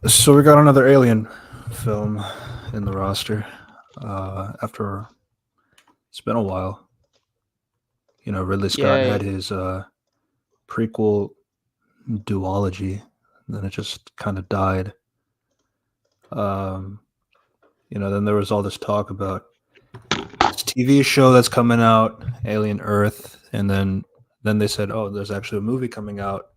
So we got another Alien film in the roster. After it's been a while, Ridley Scott had Yay. his prequel duology, and then it just kind of died. Um, then there was all this talk about this TV show that's coming out, Alien Earth, and then they said, oh, there's actually a movie coming out,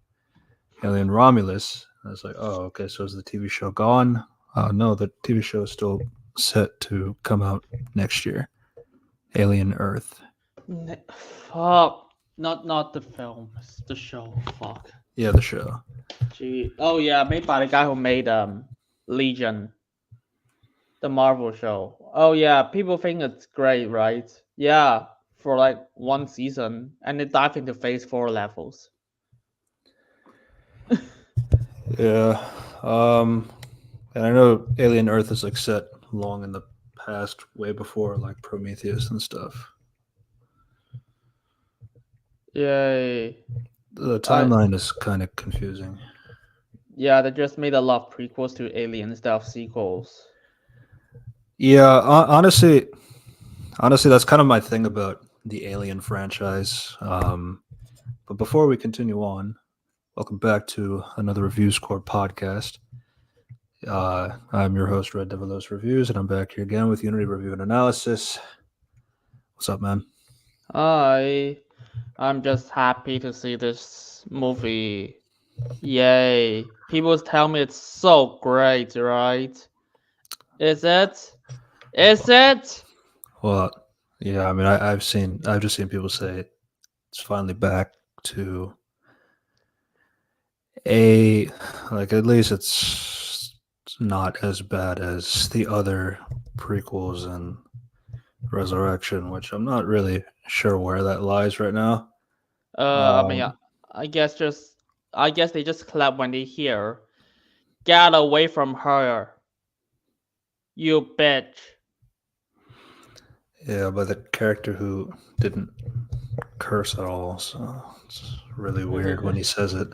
Alien Romulus. I was like, oh, okay, so is the TV show gone? No, the TV show is still set to come out next year. Alien Earth. Fuck. Not the film. It's the show. Fuck. Yeah, the show. Gee. Oh yeah, made by the guy who made Legion, the Marvel show. Oh yeah, people think it's great, right? Yeah, for like one season, and they dive into phase 4 levels. Yeah. Um, and I know Alien Earth is like set long in the past, way before like Prometheus and stuff. Yay. The I timeline is kind of confusing. Yeah, they just made a lot of prequels to Alien instead of sequels. Yeah, honestly, that's kind of my thing about the Alien franchise. But before we continue on, welcome back to another Reviews Corp podcast. I'm your host, Red Devilos Reviews, and I'm back here again with Unity Review and Analysis. What's up, man? I I'm just happy to see this movie. Yay. People tell me it's so great, right? Is it? Is it? Well, yeah, I mean, I've just seen people say it's finally back to a, like, at least it's not as bad as the other prequels and Resurrection, which I'm not really sure where that lies right now. I mean, Um, I guess just I guess they just clap when they hear, "Get away from her, you bitch." yeah, by the character who didn't curse at all, so it's really weird when he says it.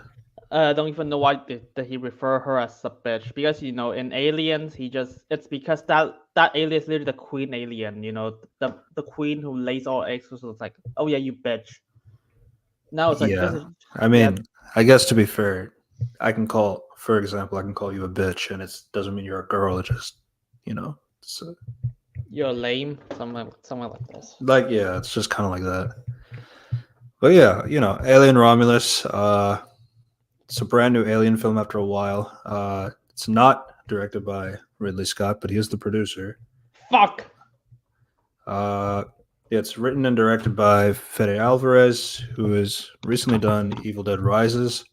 I don't even know why did he refer her as a bitch, because in Aliens he just it's because that alien is literally the queen alien, the queen who lays all eggs. So it's like, oh yeah, you bitch. Now it's like just Yeah, I yeah, mean, I guess to be fair, for example, I can call you a bitch, and it doesn't mean you're a girl. It just, it's you're lame, something like this. like, yeah, it's just kind of like that. But yeah, Alien Romulus. It's a brand new Alien film after a while. It's not directed by Ridley Scott, but he is the producer. Fuck. Uh, yeah, it's written and directed by Fede Alvarez, who has recently done Evil Dead Rises.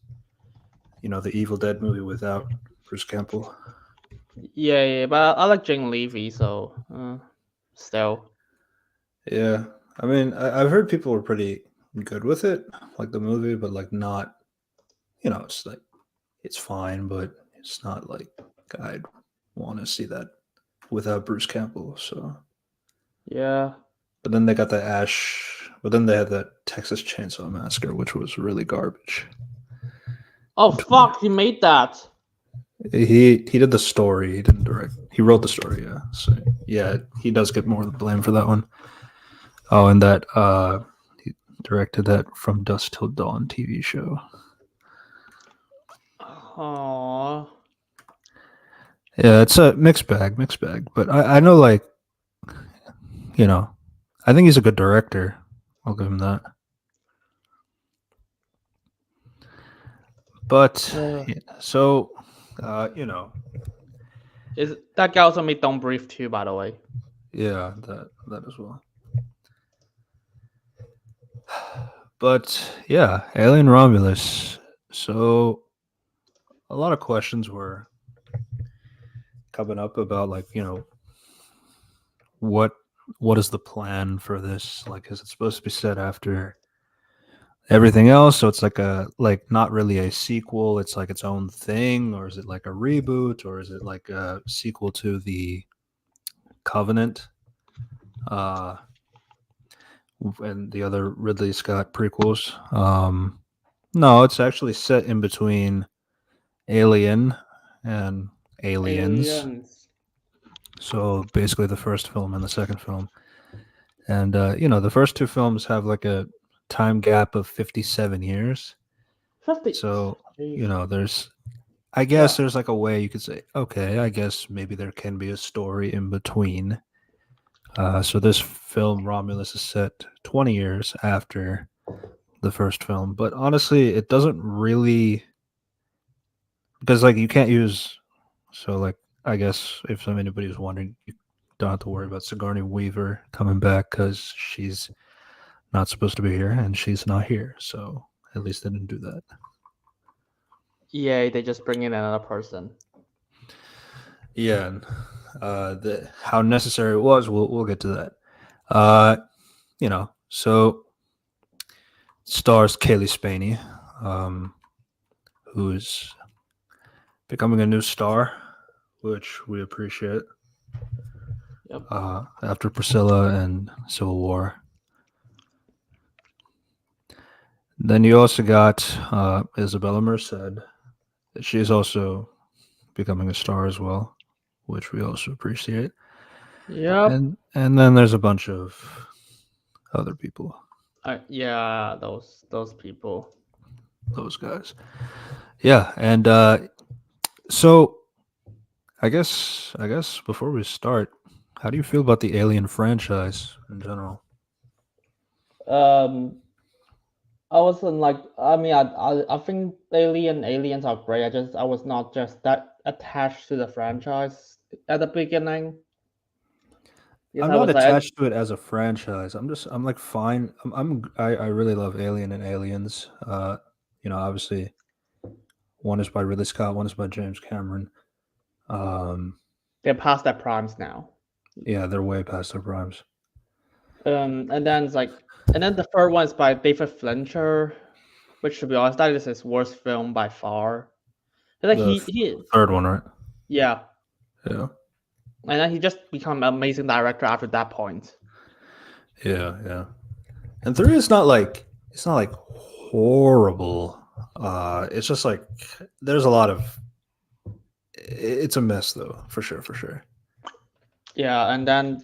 The Evil Dead movie without Bruce Campbell. Yeah, but I like Jane Levy, so still. Yeah, I mean, I've heard people were pretty good with it, like the movie, but like not. It's like it's fine, but it's not like I'd want to see that without Bruce Campbell. So, Yeah. but then they got the Ash. But then they had that Texas Chainsaw Massacre, which was really garbage. Oh fuck, he made that. He did the story. He didn't direct. He wrote the story. Yeah. So yeah, he does get more of the blame for that one. Oh, and that he directed that From Dusk Till Dawn TV show. Aww. Yeah, it's a mixed bag, mixed bag. But I know, like, you know, I think he's a good director. I'll give him that. But Uh, yeah, so, is that guy also made Don't Breathe too, by the way? yeah, that as well. But yeah, Alien Romulus. So a lot of questions were coming up about, like, what what is the plan for this? Like, is it supposed to be set after everything else? So it's like not really a sequel. It's like its own thing, or is it like a reboot, or is it like a sequel to the Covenant? Uh, and the other Ridley Scott prequels. No, it's actually set in between Alien and Aliens. Aliens. So basically, the first film and the second film, and the first two films have like a time gap of 57 years. 50. So Jeez. there's, I Yeah. guess, there's like a way you could say, okay, I guess maybe there can be a story in between. So this film Romulus is set 20 years after the first film, but honestly, it doesn't really, because like you can't use, so like I guess if anybody's wondering, you don't have to worry about Sigourney Weaver coming back because she's not supposed to be here and she's not here. So at least they didn't do that. Yay, they just bring in another person. Yeah, and how necessary it was, we'll get to that. Uh, so stars Kaylee Spaney, who's becoming a new star, which we appreciate. Yep. After Priscilla and Civil War. Then you also got Isabella Merced. She's also becoming a star as well, which we also appreciate. Yep. And then there's a bunch of other people, Yeah, those people. those guys. Yeah, and so I guess before we start, how do you feel about the Alien franchise in general? Um, I wasn't like. I mean, I think aliens are great. I was not just that attached to the franchise at the beginning. Because I'm I not was like, attached to it as a franchise. I'm like fine. I really love Alien and Aliens. Obviously one is by Ridley Scott, one is by James Cameron. they're past their primes now. Yeah, they're way past their primes. And then it's like, and then the third one is by David Fincher, which to be honest, that is his worst film by far. And like The he third one, right? yeah, Yeah, and then he just become an amazing director after that point. yeah. And three is not like horrible. It's just like there's a lot of. It's a mess though, for sure. Yeah, and then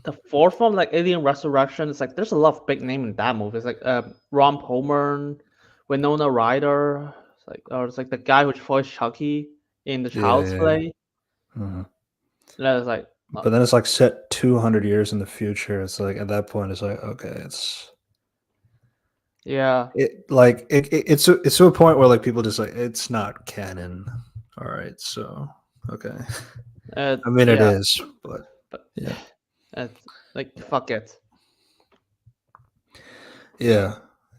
the fourth one, like Alien Resurrection, it's like there's a lot of big name in that movie. It's like Ron Perlman, Winona Ryder, it's like the guy who voiced Chucky in the Child's Yeah. Play. Mhm. And then it's like, But then it's like set 200 years in the future. It's like at that point, it's like okay, yeah, it's to a point where like people just like it's not canon. All right, so okay. I mean, it yeah, is, but but yeah, it's like fuck it. yeah.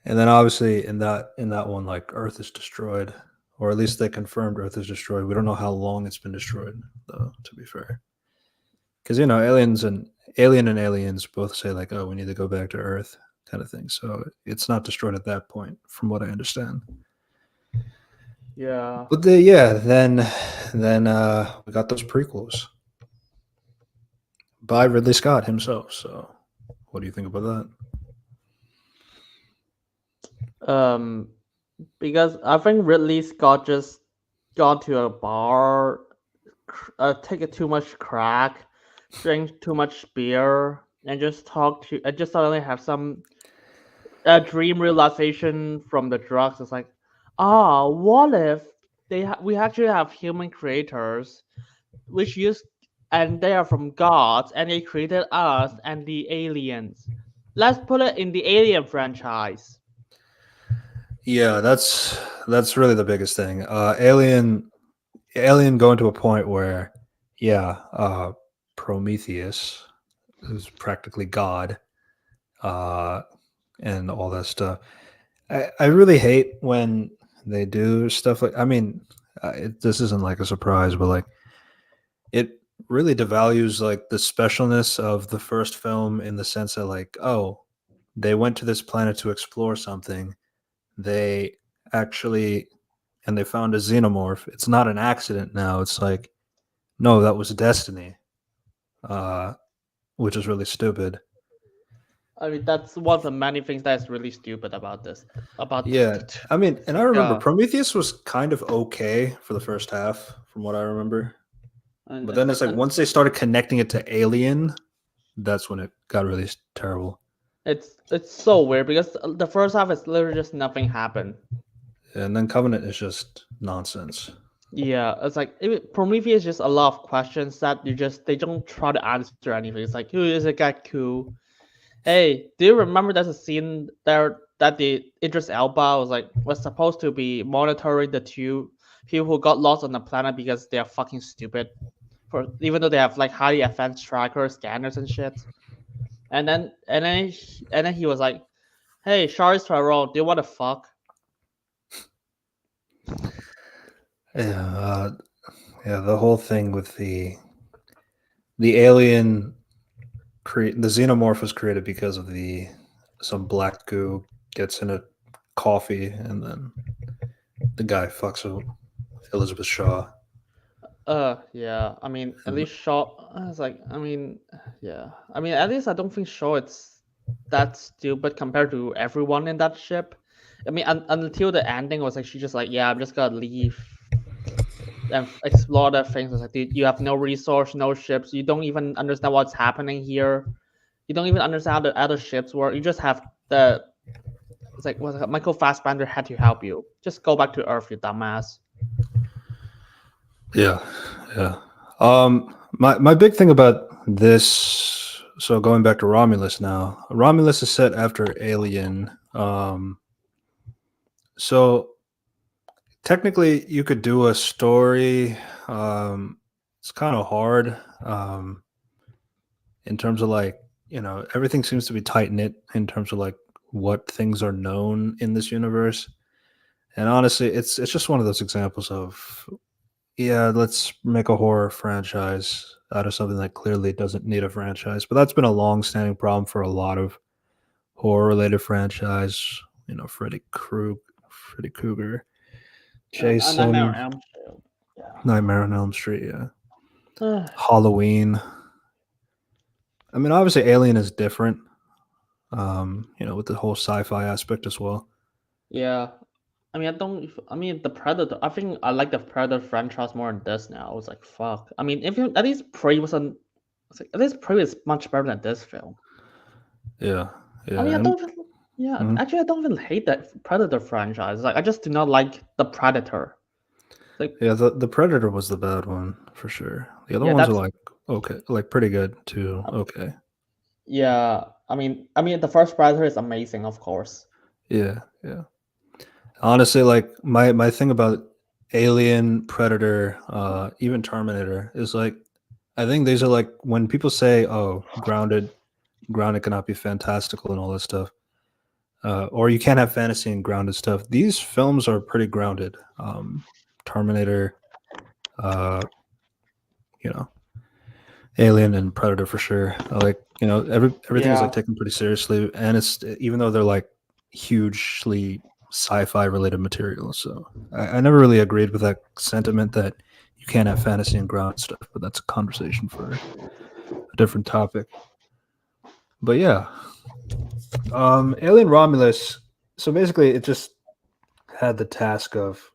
And then obviously in that one, like Earth is destroyed, or at least they confirmed Earth is destroyed. We don't know how long it's been destroyed, though. To be fair, because Alien and Aliens both say like, oh, we need to go back to Earth, kind of thing. So it's not destroyed at that point, from what I understand. Yeah. But then we got those prequels by Ridley Scott himself. So what do you think about Um, because I think Ridley Scott just gone to a bar, take too much crack, drink too much beer, and just suddenly have some dream realization from the drugs. It's like, what if we actually have human creators, which use and they are from gods, and they created us and the aliens. Let's put it in the Alien franchise. that? Yeah, that's really the biggest thing. Alien going to a point where, yeah, Prometheus is practically God, uh, and all that stuff. I really hate when they do stuff like. I mean, this isn't like a surprise, but like it really devalues like the specialness of the first film in the sense that like, oh, they went to this planet to explore something. They actually and they found a xenomorph. It's not an accident now. It's like, no, that was destiny, uh, which is really stupid. I mean, that's one of the many things that's really stupid about this. About Yeah, I mean, and I remember yeah, Prometheus was kind of okay for the first half, from what I remember. and But it's then like it's like once they started connecting it to Alien, that's when it got really terrible. it's so weird because the first half is literally just nothing happened. And then Covenant is just nonsense. Yeah, it's like Prometheus is just a lot of questions that they don't try to answer anything. It's like who is a guy cool? Hey, do you remember there's a scene there that the Idris Elba was supposed to be monitoring the two people who got lost on the planet because they are fucking stupid. For even though they have like highly advanced trackers, scanners and shit. And then he was like, "Hey, Charles Theron, do you want to fuck?" Yeah, yeah. The whole thing with the alien, the xenomorph was created because of the some black goo gets in a coffee, and then the guy fucks Elizabeth Shaw. Yeah. I mean, at And least Shaw. I was like, I mean, yeah. I mean, at least I don't think Shaw it's that stupid compared to everyone in that ship. I mean, until the ending was like she just like, yeah, I'm just gonna leave and explore the things. It's like, dude, you have no resource, no ships. You don't even understand what's happening here. You don't even understand how the other ships work. You just have the. It's like, what's it, Michael Fassbender had to help you. Just go back to Earth, you dumbass. yeah, yeah. My big thing about this. So going back to Romulus now, Romulus is set after Alien. So technically, you could do a story. It's kind of hard in terms of like everything seems to be tight knit in terms of like what things are known in this universe. And honestly, it's just one of those examples of yeah, let's make a horror franchise out of something that clearly doesn't need a franchise. But that's been a long-standing problem for a lot of horror-related franchise. Freddy Krueger, Nightmare on Jason, Elm Street. Nightmare on Elm Street, yeah, Yeah. Halloween. I mean, obviously, Alien is different. With the whole sci-fi aspect as well. Yeah. I mean, I don't. I mean, the Predator. I think I like the Predator franchise more than this now. I was like, fuck. I mean, if you at least Prey was on. It's like, at least Prey is much better than this film. Yeah, I mean, yeah, and Yeah, mhm. actually, I don't even hate that Predator franchise. Like, I just do not like the Predator. Like, Yeah, the Predator was the bad one for sure. The other yeah, ones are that's like okay, like pretty good too. Okay, yeah. I mean, the first Predator is amazing, of course. yeah, yeah. Honestly, like my thing about Alien, Predator, even Terminator is like I think these are like when people say, "Oh, grounded cannot be fantastical and all this stuff," or you can't have fantasy and grounded stuff. These films are pretty grounded. Terminator, uh, you know, Alien and Predator for sure. Like everything is like Yeah, taken pretty seriously, and it's even though they're like hugely sci-fi related material. So I never really agreed with that sentiment that you can't have fantasy and ground stuff, but that's a conversation for a different topic. But yeah, Alien Romulus. So basically, it just had the task of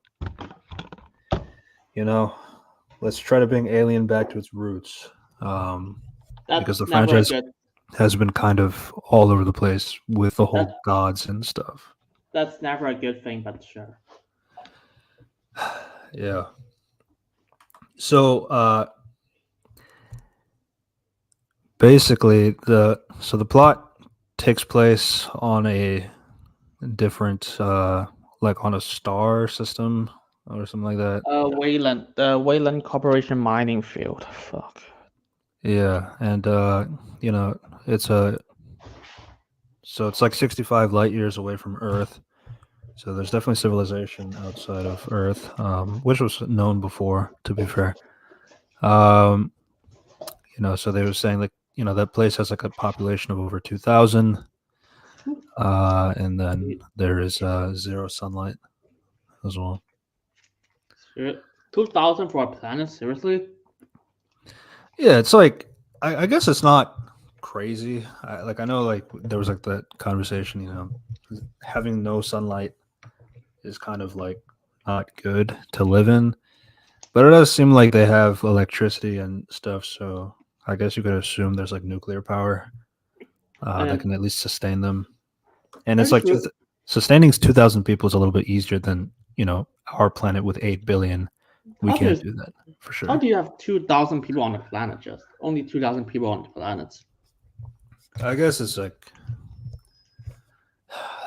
you know let's try to bring Alien back to its roots. Because that's the never a franchise good. has been kind of all over the place with the That whole gods and stuff. that's never a good thing, but sure. Yeah. So basically the plot takes place on a different like on a star system or something like that. The Wayland Corporation mining field. Fuck. Yeah, and you know, it's a so it's like 65 light years away from Earth. So there's definitely civilization outside of Earth, which was known before, to be fair. Um, so they were saying like, that place has like a population of over 2,000, and then there is zero sunlight as well. 2000 for a planet? Seriously? Yeah, it's like I guess it's not crazy. I know like there was like that conversation, having no sunlight is kind of like not good to live in. But it does seem like they have electricity and stuff, so I guess you could assume there's like nuclear power that And can at least sustain them. And it's pretty like sure. sustaining 2,000 people is a little bit easier than our planet with 8 billion. We How do can't you do that for how sure. do you have 2,000 people on the planet? Just only 2,000 people on the planet. I guess it's like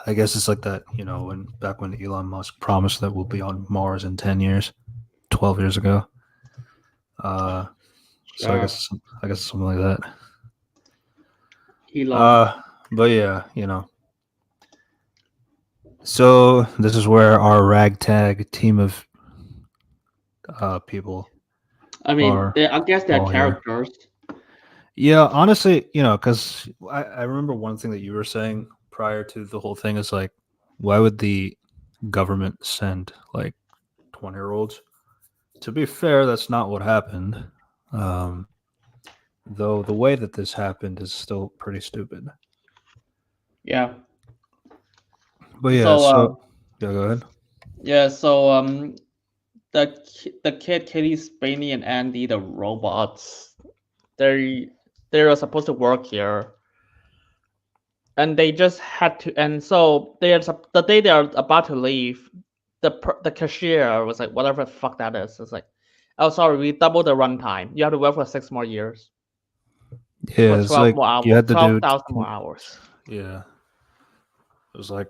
I guess it's like that, when back when Elon Musk promised that we'll be on Mars in 10 years, 12 years ago. Uh, so Sure, I guess something like that. Elon. Uh, but yeah, So this is where our ragtag team of people I mean, are I guess they're all here. characters. Yeah, honestly, because I remember one thing that you were saying prior to the whole thing is like, why would the government send like 20-year-olds? To be fair, that's not what happened. Um, though the way that this happened is still pretty stupid. Yeah. But yeah, So so yeah, go ahead. yeah. So the kid Katie, Spaney, and Andy, the robots. They they were supposed to work here, and they just had to. And so the day they are about to leave, the cashier was like, whatever the fuck that is. It's like, oh sorry, we doubled the runtime. You have to work for 6 more years for Yeah, it's 12 like more you hours, had to do. 12,000 more hours. Yeah, it was like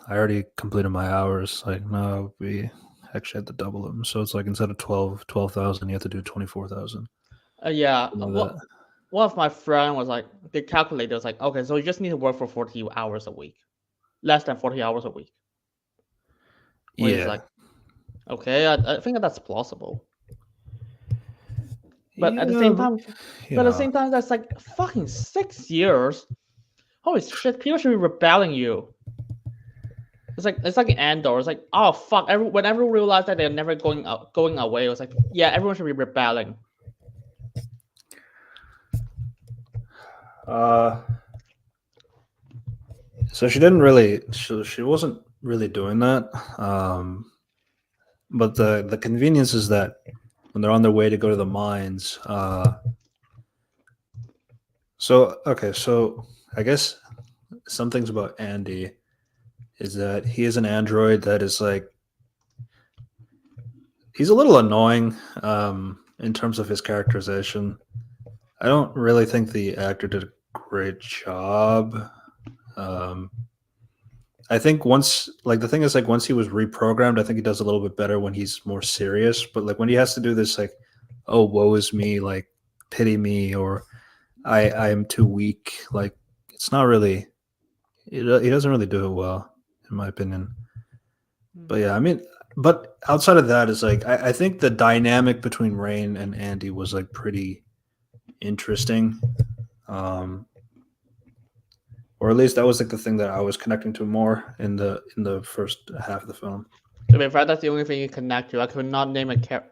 I already completed my hours. Like, no, we actually had to double them. So it's like instead of 12,000, you have to do 24,000. Yeah. Something like What that. one of my friend was like, they calculated. Was like, okay, so you just need to work for 40 hours a week, less than 40 hours a week. Which is Yeah. like, okay, I think that's plausible. But at the Yeah, same time, you know. that's like fucking 6 years. Holy shit, people should be rebelling you. It's like an Andor. It's like, oh fuck. When everyone realized that they're never going away, it was like, yeah, everyone should be rebelling. Uh, so she didn't really, she wasn't really doing that. But the convenience is that when they're on their way to go to the mines, so I guess some things about Andy is that he is an android that is like he's a little annoying in terms of his characterization. I don't really think the actor did a great job. Um, I think once, like the thing is, like once he was reprogrammed, I think he does a little bit better when he's more serious. But like when he has to do this, like, oh, woe is me, like pity me, or I am too weak. Like it's not really. He doesn't really do it well, in my opinion. But yeah, I mean, but outside of that, is like I think the dynamic between Rain and Andy was like pretty interesting. Um, or at least that was like the thing that I was connecting to more in the first half of the film. To be fair, that's the only thing you connect to. I could not name a character.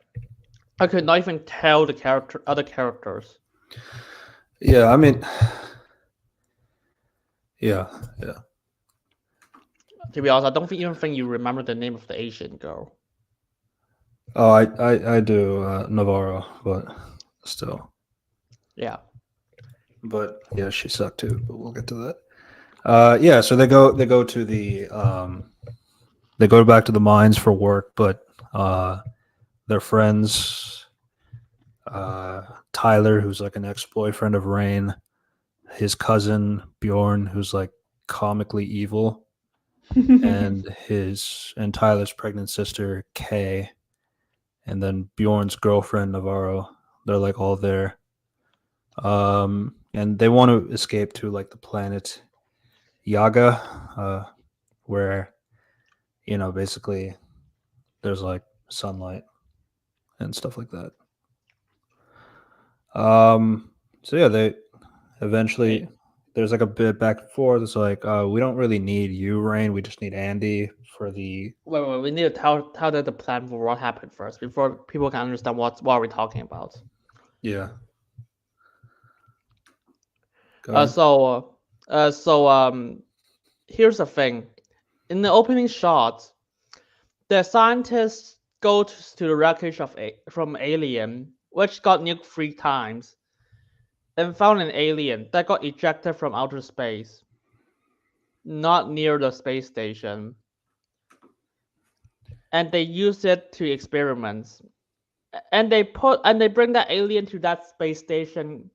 I could not even tell the other characters. Yeah, I mean, yeah, yeah. To be honest, I don't even think you remember the name of the Asian girl. Oh, I do Navarro, but still, Yeah. but yeah, she sucked too. But we'll get to that. Yeah, so they go to they go back to the mines for work, but uh, their friends, uh, Tyler, who's like an ex boyfriend of Rain, his cousin Bjorn, who's like comically evil, and Tyler's pregnant sister Kay, and then Bjorn's girlfriend Navarro. They're like all there, and they want to escape to like the planet Yaga, where basically there's like sunlight and stuff like that. So yeah, they eventually Wait, there's like a bit back and forth. It's like we don't really need you, Rain. We just need Andy for the wait. We need to tell the plan for what happened first before people can understand what are we talking about. yeah. Go Uh, ahead. so, here's the thing. In the opening shot, the scientists go to the wreckage from Alien, which got nuked 3 times, and found an alien that got ejected from outer space, not near the space station, and they use it to experiments. And they bring that alien to that space station,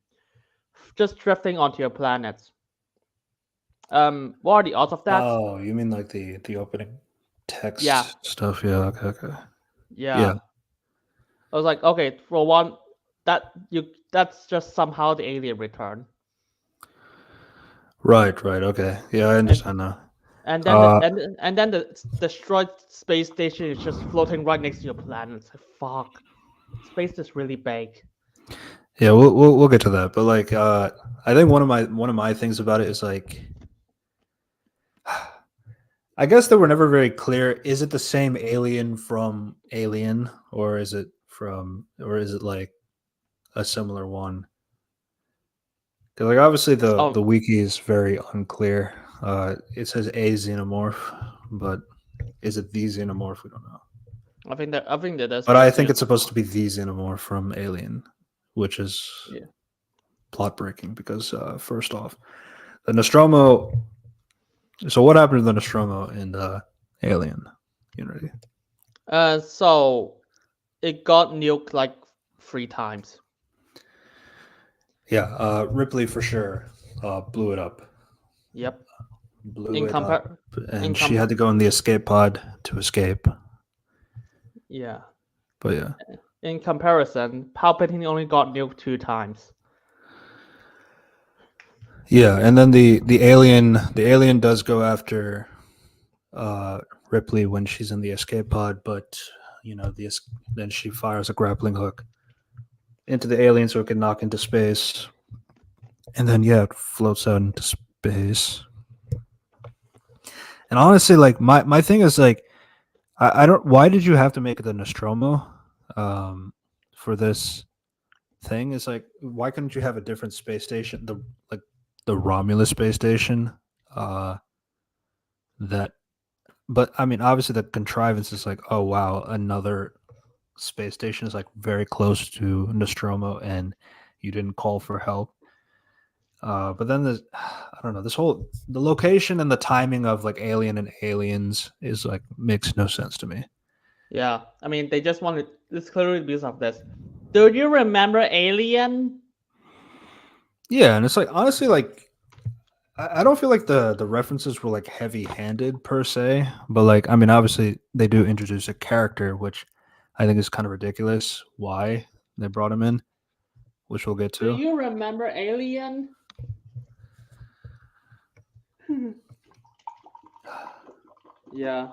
just drifting onto your planet. What are the odds of that? Oh, you mean like the opening Yeah, text stuff? Yeah. Okay. Okay. Yeah. yeah. I was like, okay, for one, that's just somehow the alien return, Right. Right. Okay. Yeah, I and understand now. and then Uh, the destroyed space station is just floating right next to your planet. It's like, fuck, space is really big. yeah, we'll get to that. But like, I think one of my things about it is like, I guess they were never very clear. Is it the same alien from Alien, or is it like a similar one? Because like obviously the Oh, wiki is very unclear. It says a xenomorph, but is it the xenomorph? We don't know. I think that does But mean I think it's xenomorph. supposed to be the xenomorph from Alien, which is Yeah. plot breaking because first off, the Nostromo. So what happened to the Nostromo in Alien Unity? So it got nuked like 3 times. Yeah, Ripley for sure blew it up. Yep. Blew In it up, compare, in and she com, had to go in the escape pod to escape. yeah. But yeah, In comparison, Palpatine only got nuked 2 times. yeah, and then the alien does go after uh, Ripley when she's in the escape pod, but then she fires a grappling hook into the alien so it can knock into space, and then yeah, it floats out into space. And honestly, like my thing is like I don't. Why did you have to make it the Nostromo for this thing? Is like why couldn't you have a different space station? The Romulus space station. Uh, that. But I mean, obviously, the contrivance is like, oh wow, another space station is like very close to Nostromo, and you didn't call for help. But then there's, I don't know, the location and the timing of like Alien and Aliens is like makes no sense to me. Yeah, I mean, they just wanted. It's clearly because of this. Do you remember Alien? Yeah, and it's like honestly, like I don't feel like the references were like heavy handed per se, but like I mean, obviously they do introduce a character, which I think is kind of ridiculous. Why they brought him in, which we'll get Do to. you remember Alien? Yeah,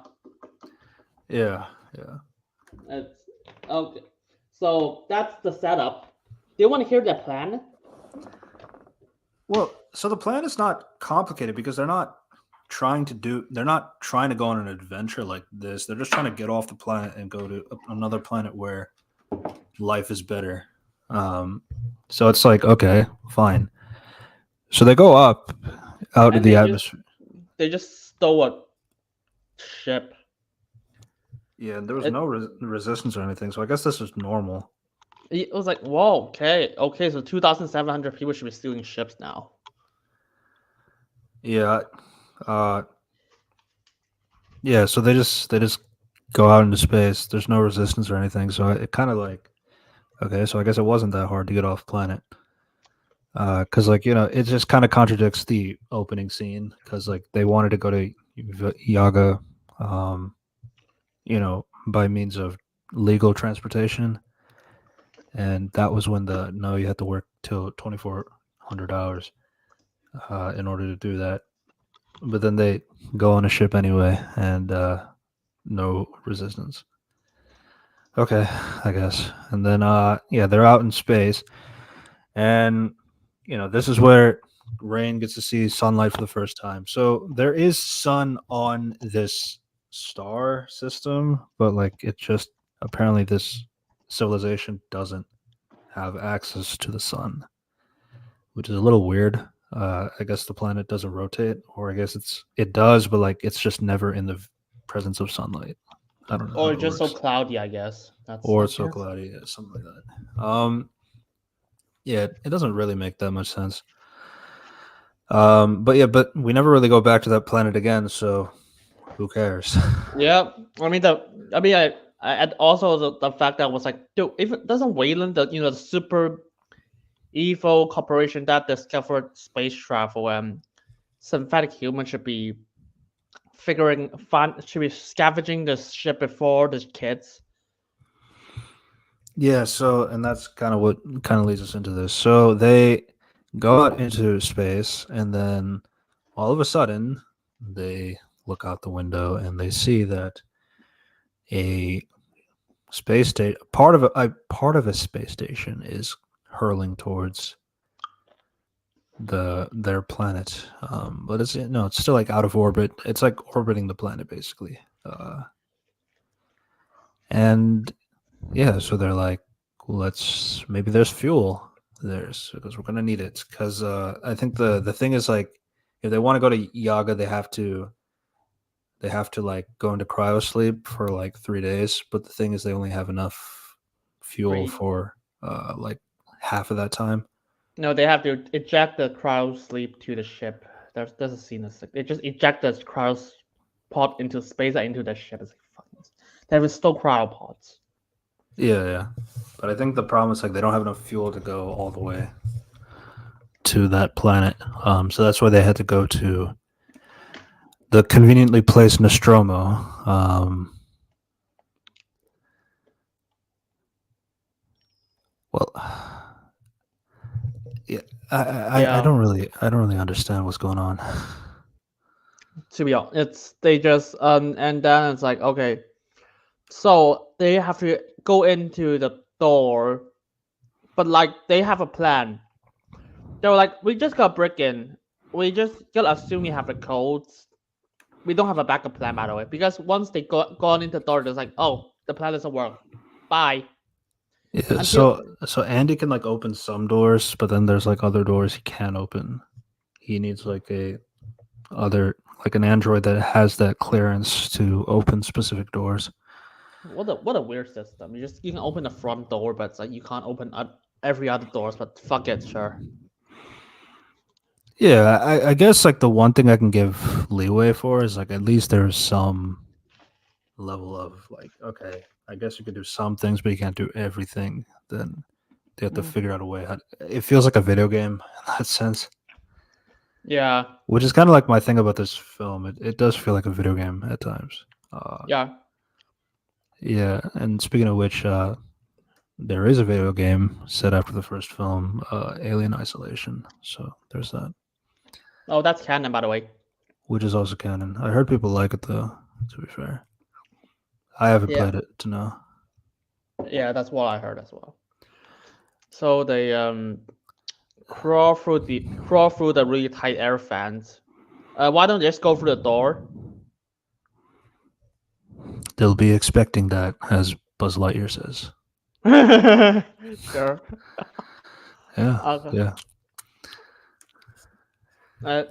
Yeah, yeah. it's okay. So that's the setup. Do you want to hear the plan? Well, so the plan is not complicated because they're not trying to go on an adventure like this. They're just trying to get off the planet and go to another planet where life is better. Um, so it's like, okay, fine. So they go up out of And the atmosphere. they just stole a ship. Yeah, and there was It no resistance or anything. So I guess this is normal. it was like, whoa, okay, so 2,700 people should be stealing ships now. Yeah. Uh, yeah. So they just go out into space. There's no resistance or anything. So it kind of like, okay. So I guess it wasn't that hard to get off planet. Because like it just kind of contradicts the opening scene because like they wanted to go to Yaga, um, by means of legal transportation, and that was when the no, you had to work till 2,400 hours in order to do that. But then they go on a ship anyway, and no resistance. Okay, I guess. And then yeah, they're out in space, and this is where Rain gets to see sunlight for the first time. So there is sun on this star system, but like it just apparently this civilization doesn't have access to the sun, which is a little weird. I guess the planet doesn't rotate, or I guess it does, but like it's just never in the presence of sunlight. I don't know how Or it just so works, cloudy, I guess. That's or I it's so guess. cloudy, yeah, something like that. Yeah, it doesn't really make that much sense. But yeah, but we never really go back to that planet again, so who cares? Yeah, I mean I and also the fact that was like, dude, even doesn't Wayland the super evil corporation that discovered space travel and synthetic humans should be should be scavenging the ship before the kids. Yeah, so and that's kind of what kind of leads us into this. So they go out into space, and then all of a sudden they look out the window and they see that a space station, part of a space station, is hurling towards their planet. But it's no, it's still like out of orbit. It's like orbiting the planet basically. And yeah, so they're like, let's maybe there's fuel there's because we're gonna need it. Because I think the thing is like if they want to go to Yaga, they have to like go into cryo sleep for like 3 days. But the thing is, they only have enough fuel Three. for like half of that time. No, they have to eject the cryo sleep to the ship. There's a scene that's like they just eject the cryo pod into space and into the ship. It's like fucking. They have still cryopods. Yeah, yeah. But I think the problem is like they don't have enough fuel to go all the way to that planet. So that's why they had to go to the conveniently placed Nostromo. Well, yeah, I Yeah, don't really understand what's going on. to be honest, it's they just and then it's like okay, so they have to go into the door, but like they have a plan. They were like, we just got break in. We just gotta assume we have the codes. We don't have a backup plan, by the way, because once they gone into the door, it's like, oh, the plan doesn't work. Bye. Yeah, Until so Andy can like open some doors, but then there's like other doors he can't open. He needs like an android that has that clearance to open specific doors. what a weird system. You can open the front door, but it's like you can't open every other doors. But fuck it, sure. Yeah, I guess like the one thing I can give leeway for is like at least there's some level of like, okay, I guess you could do some things, but you can't do everything. Then they have to Mm. figure out a way. It feels like a video game in that sense, Yeah, which is kind of like my thing about this film. It does feel like a video game at times. yeah. Yeah, and speaking of which, there is a video game set after the first film, Alien Isolation. So there's that, Oh, that's canon, by the way. which is also canon. I heard people like it though. To be fair, I haven't Yeah, played it to know. yeah, that's what I heard as well. So they crawl through the really tight air fence. Why don't they just go through the door? They'll be expecting that, as Buzz Lightyear says. Sure. Yeah, Okay. yeah. Uh,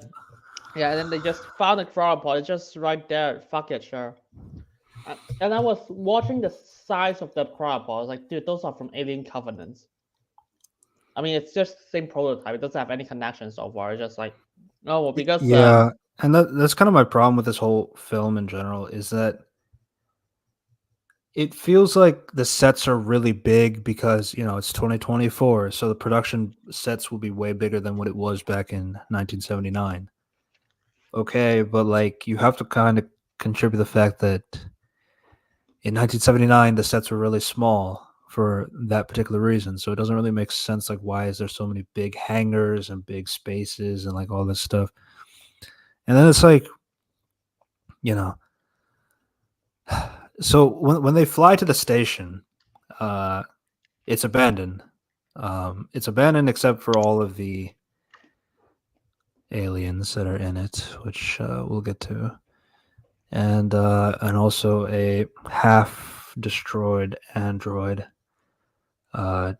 yeah, and then they just found the crawlpod. It's just right there. Fuck it, sure. And I was watching the size of the crawlpod. I was like, dude, those are from Alien Covenants. I mean, it's just the same prototype. It doesn't have any connection so far. It's just like, oh, well, because Yeah, and that's kind of my problem with this whole film in general is that it feels like the sets are really big because, it's 2024, so the production sets will be way bigger than what it was back in 1979. Okay, but like you have to kind of contribute the fact that in 1979 the sets were really small for that particular reason. So it doesn't really make sense like why is there so many big hangars and big spaces and like all this stuff. And then it's like, you know, so when they fly to the station, uh, it's abandoned. It's abandoned except for all of the aliens that are in it, which we'll get to, and also a half destroyed android. Uh,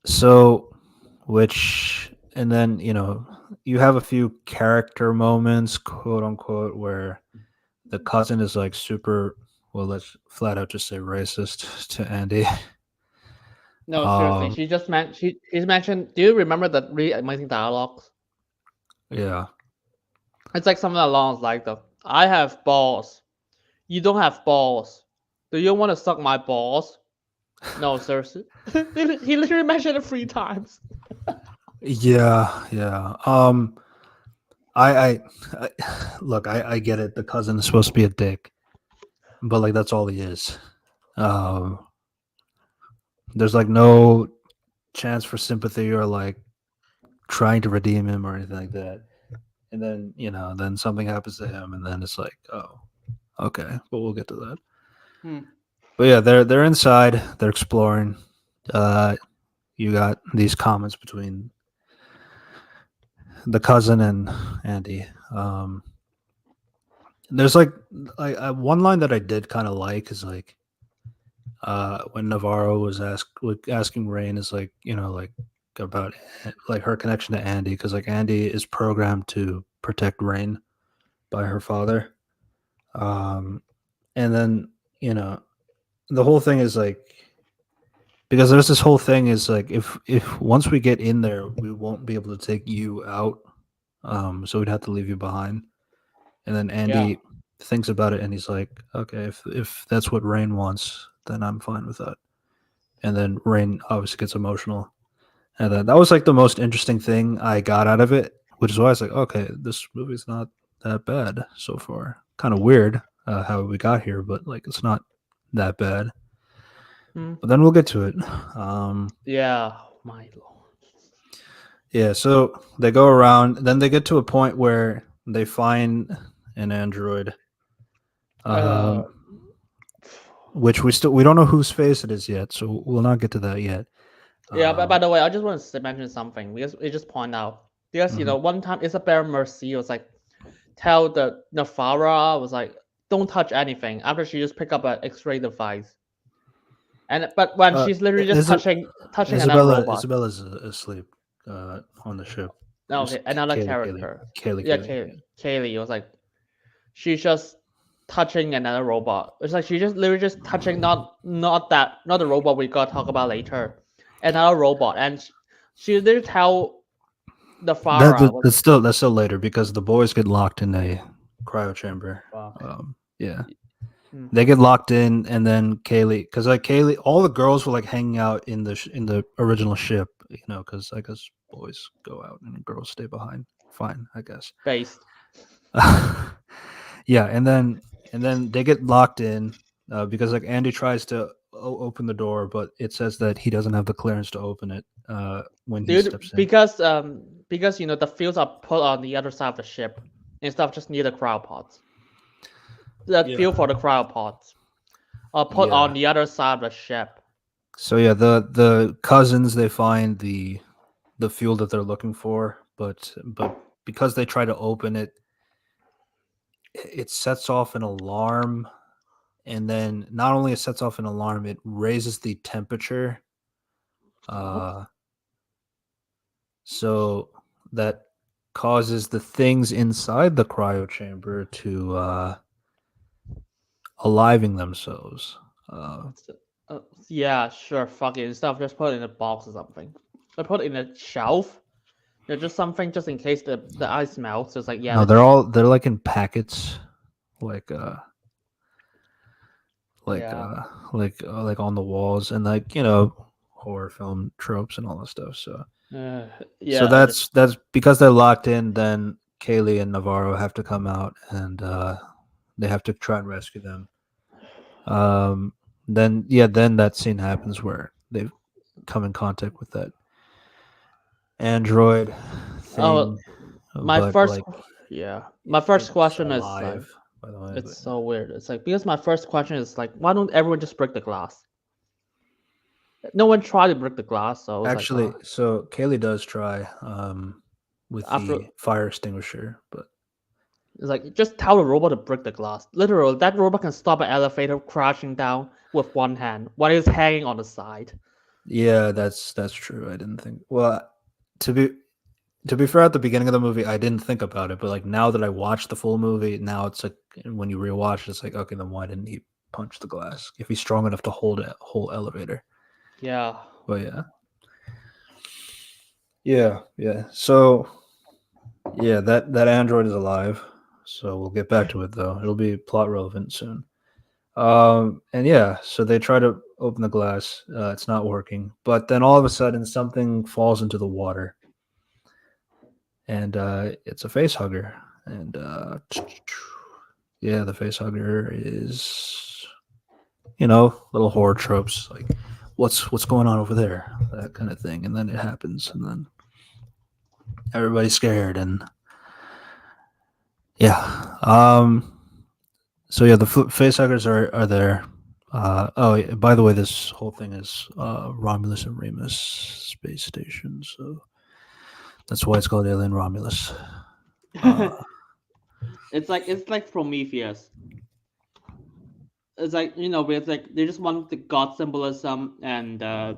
so, which and then you have a few character moments, quote unquote, where the cousin is like super. Well, let's flat out just say racist to Andy. No, seriously, Um, she just meant she's mentioned. Do you remember the really amazing dialogues? yeah, It's like something along like the I have balls. You don't have balls. Do you want to suck my balls? No, seriously. He literally mentioned it 3 times. yeah. I look, I get it. The cousin is supposed to be a dick, but like that's all he is. Um, there's like no chance for sympathy or like trying to redeem him or anything like that. And then then something happens to him, and then it's like, oh, okay, but we'll get to that. Hmm. But yeah, they're inside, they're exploring. Uh, you got these comments between the cousin and Andy. There's like one line that I did kind of like is like when Navarro was asking Rain is like like about like her connection to Andy because like Andy is programmed to protect Rain by her father, and then you know the whole thing is like because there's this whole thing is like if once we get in there we won't be able to take you out, so we'd have to leave you behind. And then Yeah. Andy thinks about it and he's like, okay, if that's what Rain wants, then I'm fine with that. And then Rain obviously gets emotional. And then that was like the most interesting thing I got out of it, which is why I was like, okay, this movie's not that bad so far. Kind of weird how we got here, but like it's not that bad. Hmm. But then we'll get to it. Um, Yeah. My lord. yeah, so they go around. Then they get to a point where they find an android. Uh. Um, which we don't know whose face it is yet, so we'll not get to that yet. Yeah. But by Um, the way, I just want to mention something because it just point out because mhm. one time Isabel Mercy was like tell the Nafara was like don't touch anything after she just pick up an X-ray device. And but when she's literally just Is it touching another robot. Isabella's asleep on the ship. It's Okay, another Kaylee. character. Yeah, Kaylee. Yeah. Kaylee was like she's just touching another robot. It's like she's just literally just touching not the robot we gotta talk about later, another robot, and she did tell the Farah was That's still later because the boys get locked in a cryo chamber. fuck. Yeah, Mm. they get locked in, and then Kaylee, because like Kaylee, all the girls were like hanging out in in the original ship, because I guess boys go out and girls stay behind. Fine, I guess. Based. Yeah, and then they get locked in because like Andy tries to open the door, but it says that he doesn't have the clearance to open it when he Dude, steps in. because the fields are put on the other side of the ship instead of just near the cryopods. The Yeah. field for the cryopods are put Yeah. on the other side of the ship. So yeah, the cousins they find the fuel that they're looking for, but because they try to open it, it sets off an alarm, and then not only it sets off an alarm, it raises the temperature. What? Uh, so that causes the things inside the cryo chamber to aliving themselves. Yeah, sure, fuck it. Instead of just put it in a box or something. I put it in a shelf. Just something just in case the ice melts. It's like, yeah, No, let's they're like in packets, like like yeah. uh like on the walls, and like horror film tropes and all that stuff. So Yeah, that's because they're locked in. Then Kaylee and Navarro have to come out, and they have to try and rescue them. Um, then that scene happens where they come in contact with that android oh, thing, my but first, like yeah, my first it's question is like, alive, by the way. it's But so weird. It's like because my first question is like, why don't everyone just break the glass? No one tried to break the glass, so it's like, actually, so Kaylee does try with after the fire extinguisher, but it's like just tell the robot to break the glass. Literally, that robot can stop an elevator crashing down with one hand while it's hanging on the side. yeah, that's true. I didn't think. Well, to be To be fair, at the beginning of the movie, I didn't think about it, but like now that I watched the full movie, now it's like when you rewatch, it's like okay, then why didn't he punch the glass if he's strong enough to hold a whole elevator? Yeah. But yeah. So yeah, that android is alive. So we'll get back to it though. It'll be plot relevant soon. And yeah, so they try to open the glass. It's not working, but then all of a sudden something falls into the water, and it's a face hugger. And yeah, the face hugger is little horror tropes like what's going on over there, that kind of thing, and then it happens, and then everybody's scared, and yeah. So yeah, the face huggers are there. Oh, yeah, by the way, this whole thing is Romulus and Remus space station, so that's why it's called Alien Romulus. Uh, It's like Prometheus. It's like it's like they just want the god symbolism and the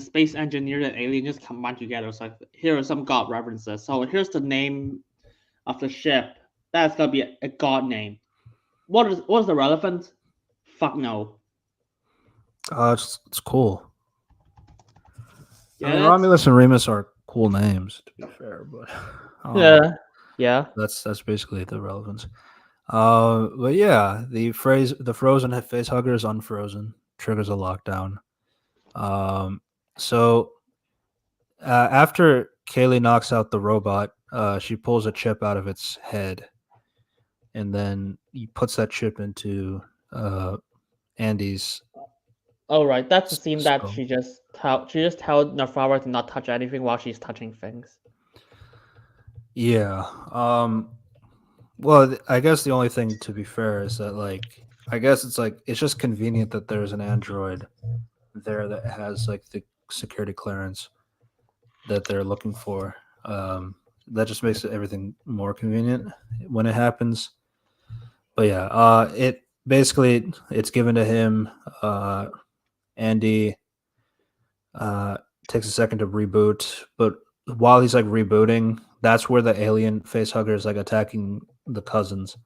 space engineer and alien just combine together. So like, here are some god references. So here's the name of the ship. That's gonna be a god name. What is the relevance? Fuck no. it's cool. I Yeah, mean, that's Romulus and Remus are cool names, to be fair, but yeah, yeah. that's basically the relevance. But yeah, the frozen face hugger is unfrozen, triggers a lockdown. So after Kaylee knocks out the robot, she pulls a chip out of its head, and then he puts that chip into Andy's Oh right, that's the scene that skull. she just told Nafara to not touch anything while she's touching things. Yeah. Well, I guess the only thing to be fair is that I guess it's just convenient that there's an android there that has like the security clearance that they're looking for. That just makes everything more convenient when it happens. But yeah, it basically it's given to him. Andy takes a second to reboot, but while he's like rebooting, that's where the alien face hugger is like attacking the cousins.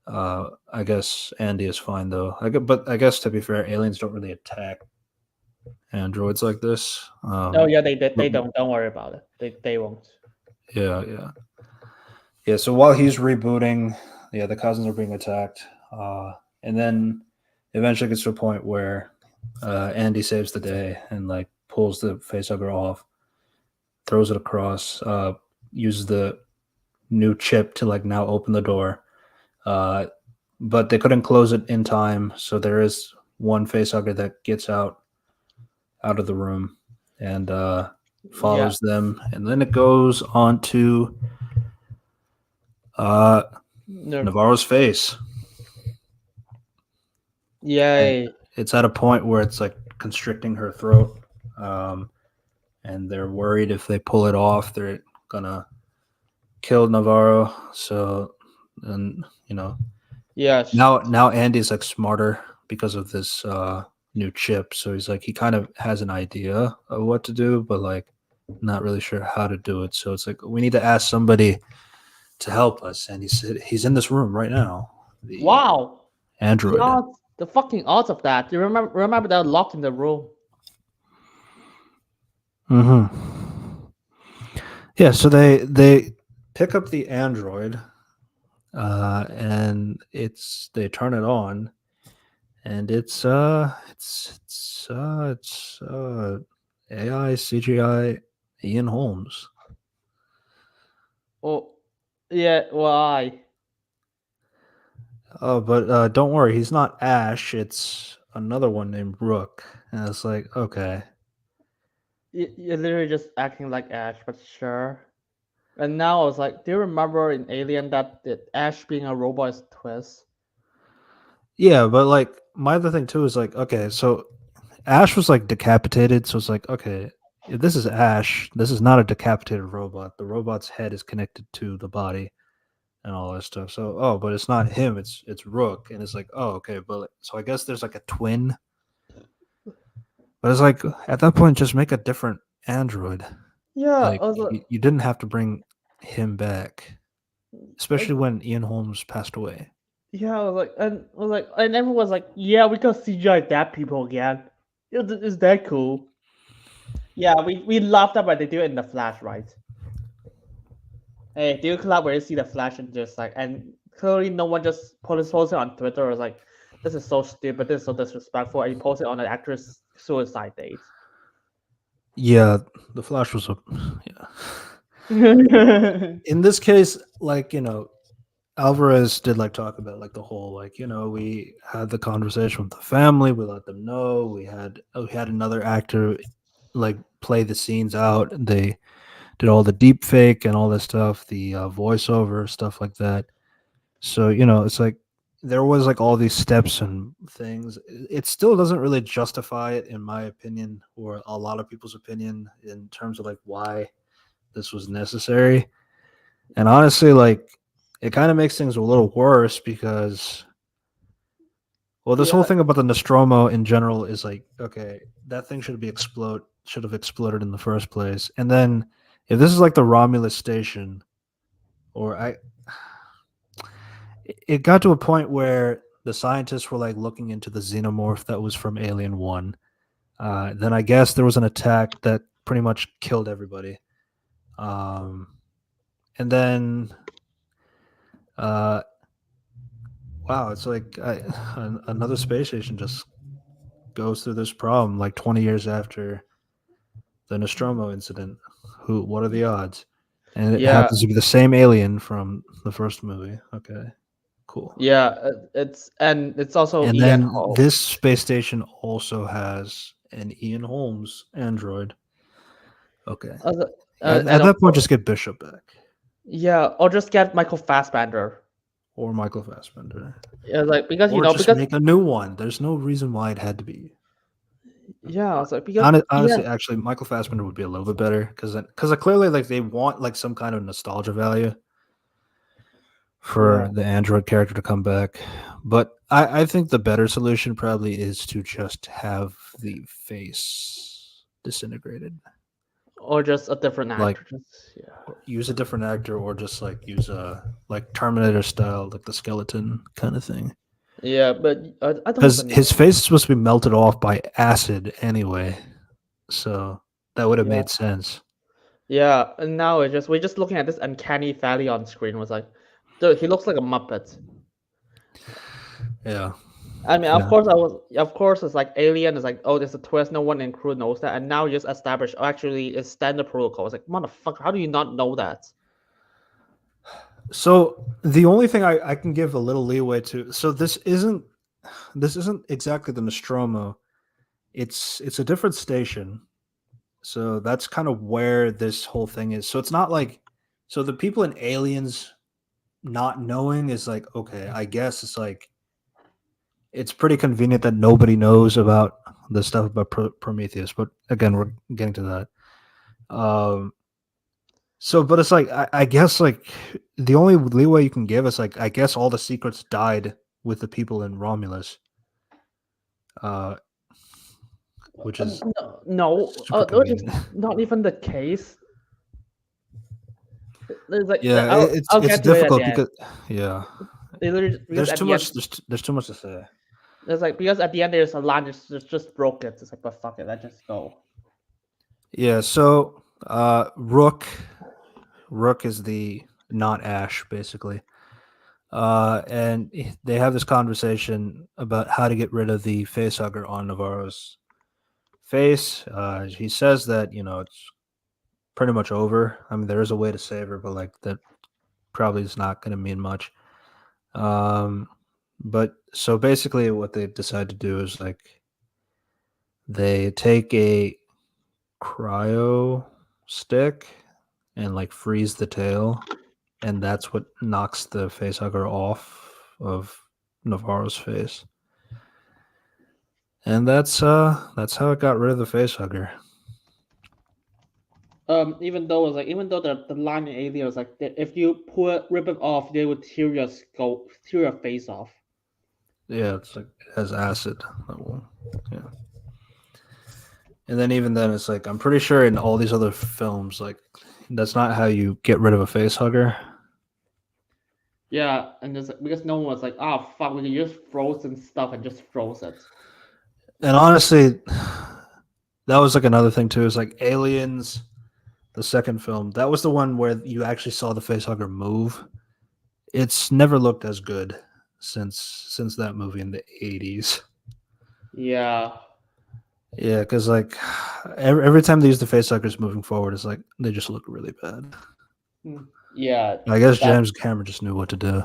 I guess Andy is fine though. But I guess to be fair, aliens don't really attack androids like this. Oh yeah, they did. But They don't worry about it. They won't. yeah. So while he's rebooting, yeah, the cousins are being attacked, and then eventually gets to a point where Andy saves the day and like pulls the facehugger off, throws it across, uses the new chip to like now open the door, but they couldn't close it in time, so there is one facehugger that gets out of the room and Yeah. follows them, and then it goes on to uh, No. Navarro's face. And Yay. it's at a point where it's like constricting her throat, and they're worried if they pull it off, they're gonna kill Navarro. So, and Yes. now Andy's like smarter because of this new chip. So he's like he kind of has an idea of what to do, but like not really sure how to do it. So it's like we need to ask somebody to help us, and he's in this room right now. The Wow. The android. odds, the fucking odds of that. You remember they're locked in the room. Mm-hmm. Yeah, so they pick up the android, and they turn it on, and it's AI CGI Ian Holmes. Oh, yeah. Why? Oh, but don't worry, he's not Ash. It's another one named Rook, and it's like okay, You're literally just acting like Ash, but sure. And now I was like, do you remember in Alien that Ash being a robot is a twist? yeah, but like my other thing too is like okay, so Ash was like decapitated, so it's like, okay, if this is Ash, this is not a decapitated robot. The robot's head is connected to the body and all that stuff. So, oh, but it's not him. It's Rook, and it's like, oh, okay, but so I guess there's like a twin. But it's like at that point, just make a different android. Yeah, Like I was like, you didn't have to bring him back, uh, especially when Ian Holmes passed away. yeah, and everyone was like, yeah, we can CGI that people again. Is that cool? Yeah, we laughed at what they do in the Flash, right? Hey, do you club where you see the Flash and just like, and clearly no one just posted on Twitter was like, this is so stupid, this is so disrespectful, and you post it on an actress suicide date. Yeah, the Flash was a yeah. Yeah, In this case, like Alvarez did like talk about like the whole like we had the conversation with the family, we let them know, we had another actor like play the scenes out. They did all the deep fake and all this stuff, the voiceover stuff like that. So it's like there was like all these steps and things. It still doesn't really justify it, in my opinion, or a lot of people's opinion, in terms of like why this was necessary. And honestly, like it kind of makes things a little worse because, well, this whole thing about the Nostromo in general is like, okay, that thing should have exploded in the first place. And then if this is like the Romulus station, or it got to a point where the scientists were like looking into the xenomorph that was from Alien One. Then I guess there was an attack that pretty much killed everybody. Um, and then uh, wow, it's like another space station just goes through this problem like 20 years after the Nostromo incident. What are the odds? And it yeah, happens to be the same alien from the first movie. Okay, cool. yeah. It's also And Ian then Holm. this space station also has an Ian Holmes android. Okay. And At of that point, course, just get Bishop back yeah, or just get Michael Fassbender. or Michael Fassbender, Yeah, like because or just because make a new one. There's no reason why it had to be. yeah, I was like because yeah, Honestly, actually, Michael Fassbender would be a little bit better because clearly like they want like some kind of nostalgia value yeah, for the android character to come back. But I think the better solution probably is to just have the face disintegrated. or just a different Like actor. Just yeah, use a different actor or just like use a like Terminator style, like the skeleton kind of thing. yeah, but I don't Because even his know. face is supposed to be melted off by acid anyway, so that would have Yeah, made sense. yeah, and now we're just looking at this uncanny valley on screen. Was like, dude, he looks like a Muppet. Yeah, I mean, yeah. of course, it's like Alien is like, oh, there's a twist, no one in crew knows that, and now you just establish, oh, actually, it's standard protocol. It's like, motherfucker, how do you not know that? So the only thing I can give a little leeway to, so this isn't exactly the Nostromo. It's a different station. So that's kind of where this whole thing is. So it's not like so the people in Aliens not knowing is like okay, I guess it's like it's pretty convenient that nobody knows about the stuff about Prometheus. But again, we're getting to that. So, but it's like I guess like the only leeway you can give is like I guess all the secrets died with the people in Romulus, uh, which is No, no, super which is convenient. not even the case. There's like, Yeah, I'll it's get to it at the difficult end. because yeah, They literally, because there's at too the end, much. There's too much to say. there's like, because at the end there's a line just broke it. It's like, but fuck it, let's just go. Yeah, so Rook is the not Ash basically, and they have this conversation about how to get rid of the facehugger on Navarro's face. He says that it's pretty much over. I mean, there is a way to save her, but like that probably is not going to mean much. Um, but so basically, what they decide to do is like they take a cryo stick and like freeze the tail, and that's what knocks the facehugger off of Navarro's face. And that's how it got rid of the facehugger. Even though the line in Alien was like, if you rip it off, they would tear your face off. Yeah, it's like it has acid. Yeah. And then even then, it's like I'm pretty sure in all these other films, like that's not how you get rid of a face hugger. Yeah, and just because no one was like, oh fuck, we can use frozen stuff and just froze it. And honestly, that was like another thing too. Is like Aliens, the second film. That was the one where you actually saw the face hugger move. It's never looked as good since that movie in the '80s. Yeah. Yeah, because like every time they use the face huggers moving forward, it's like they just look really bad. Yeah, I guess that James Cameron just knew what to do.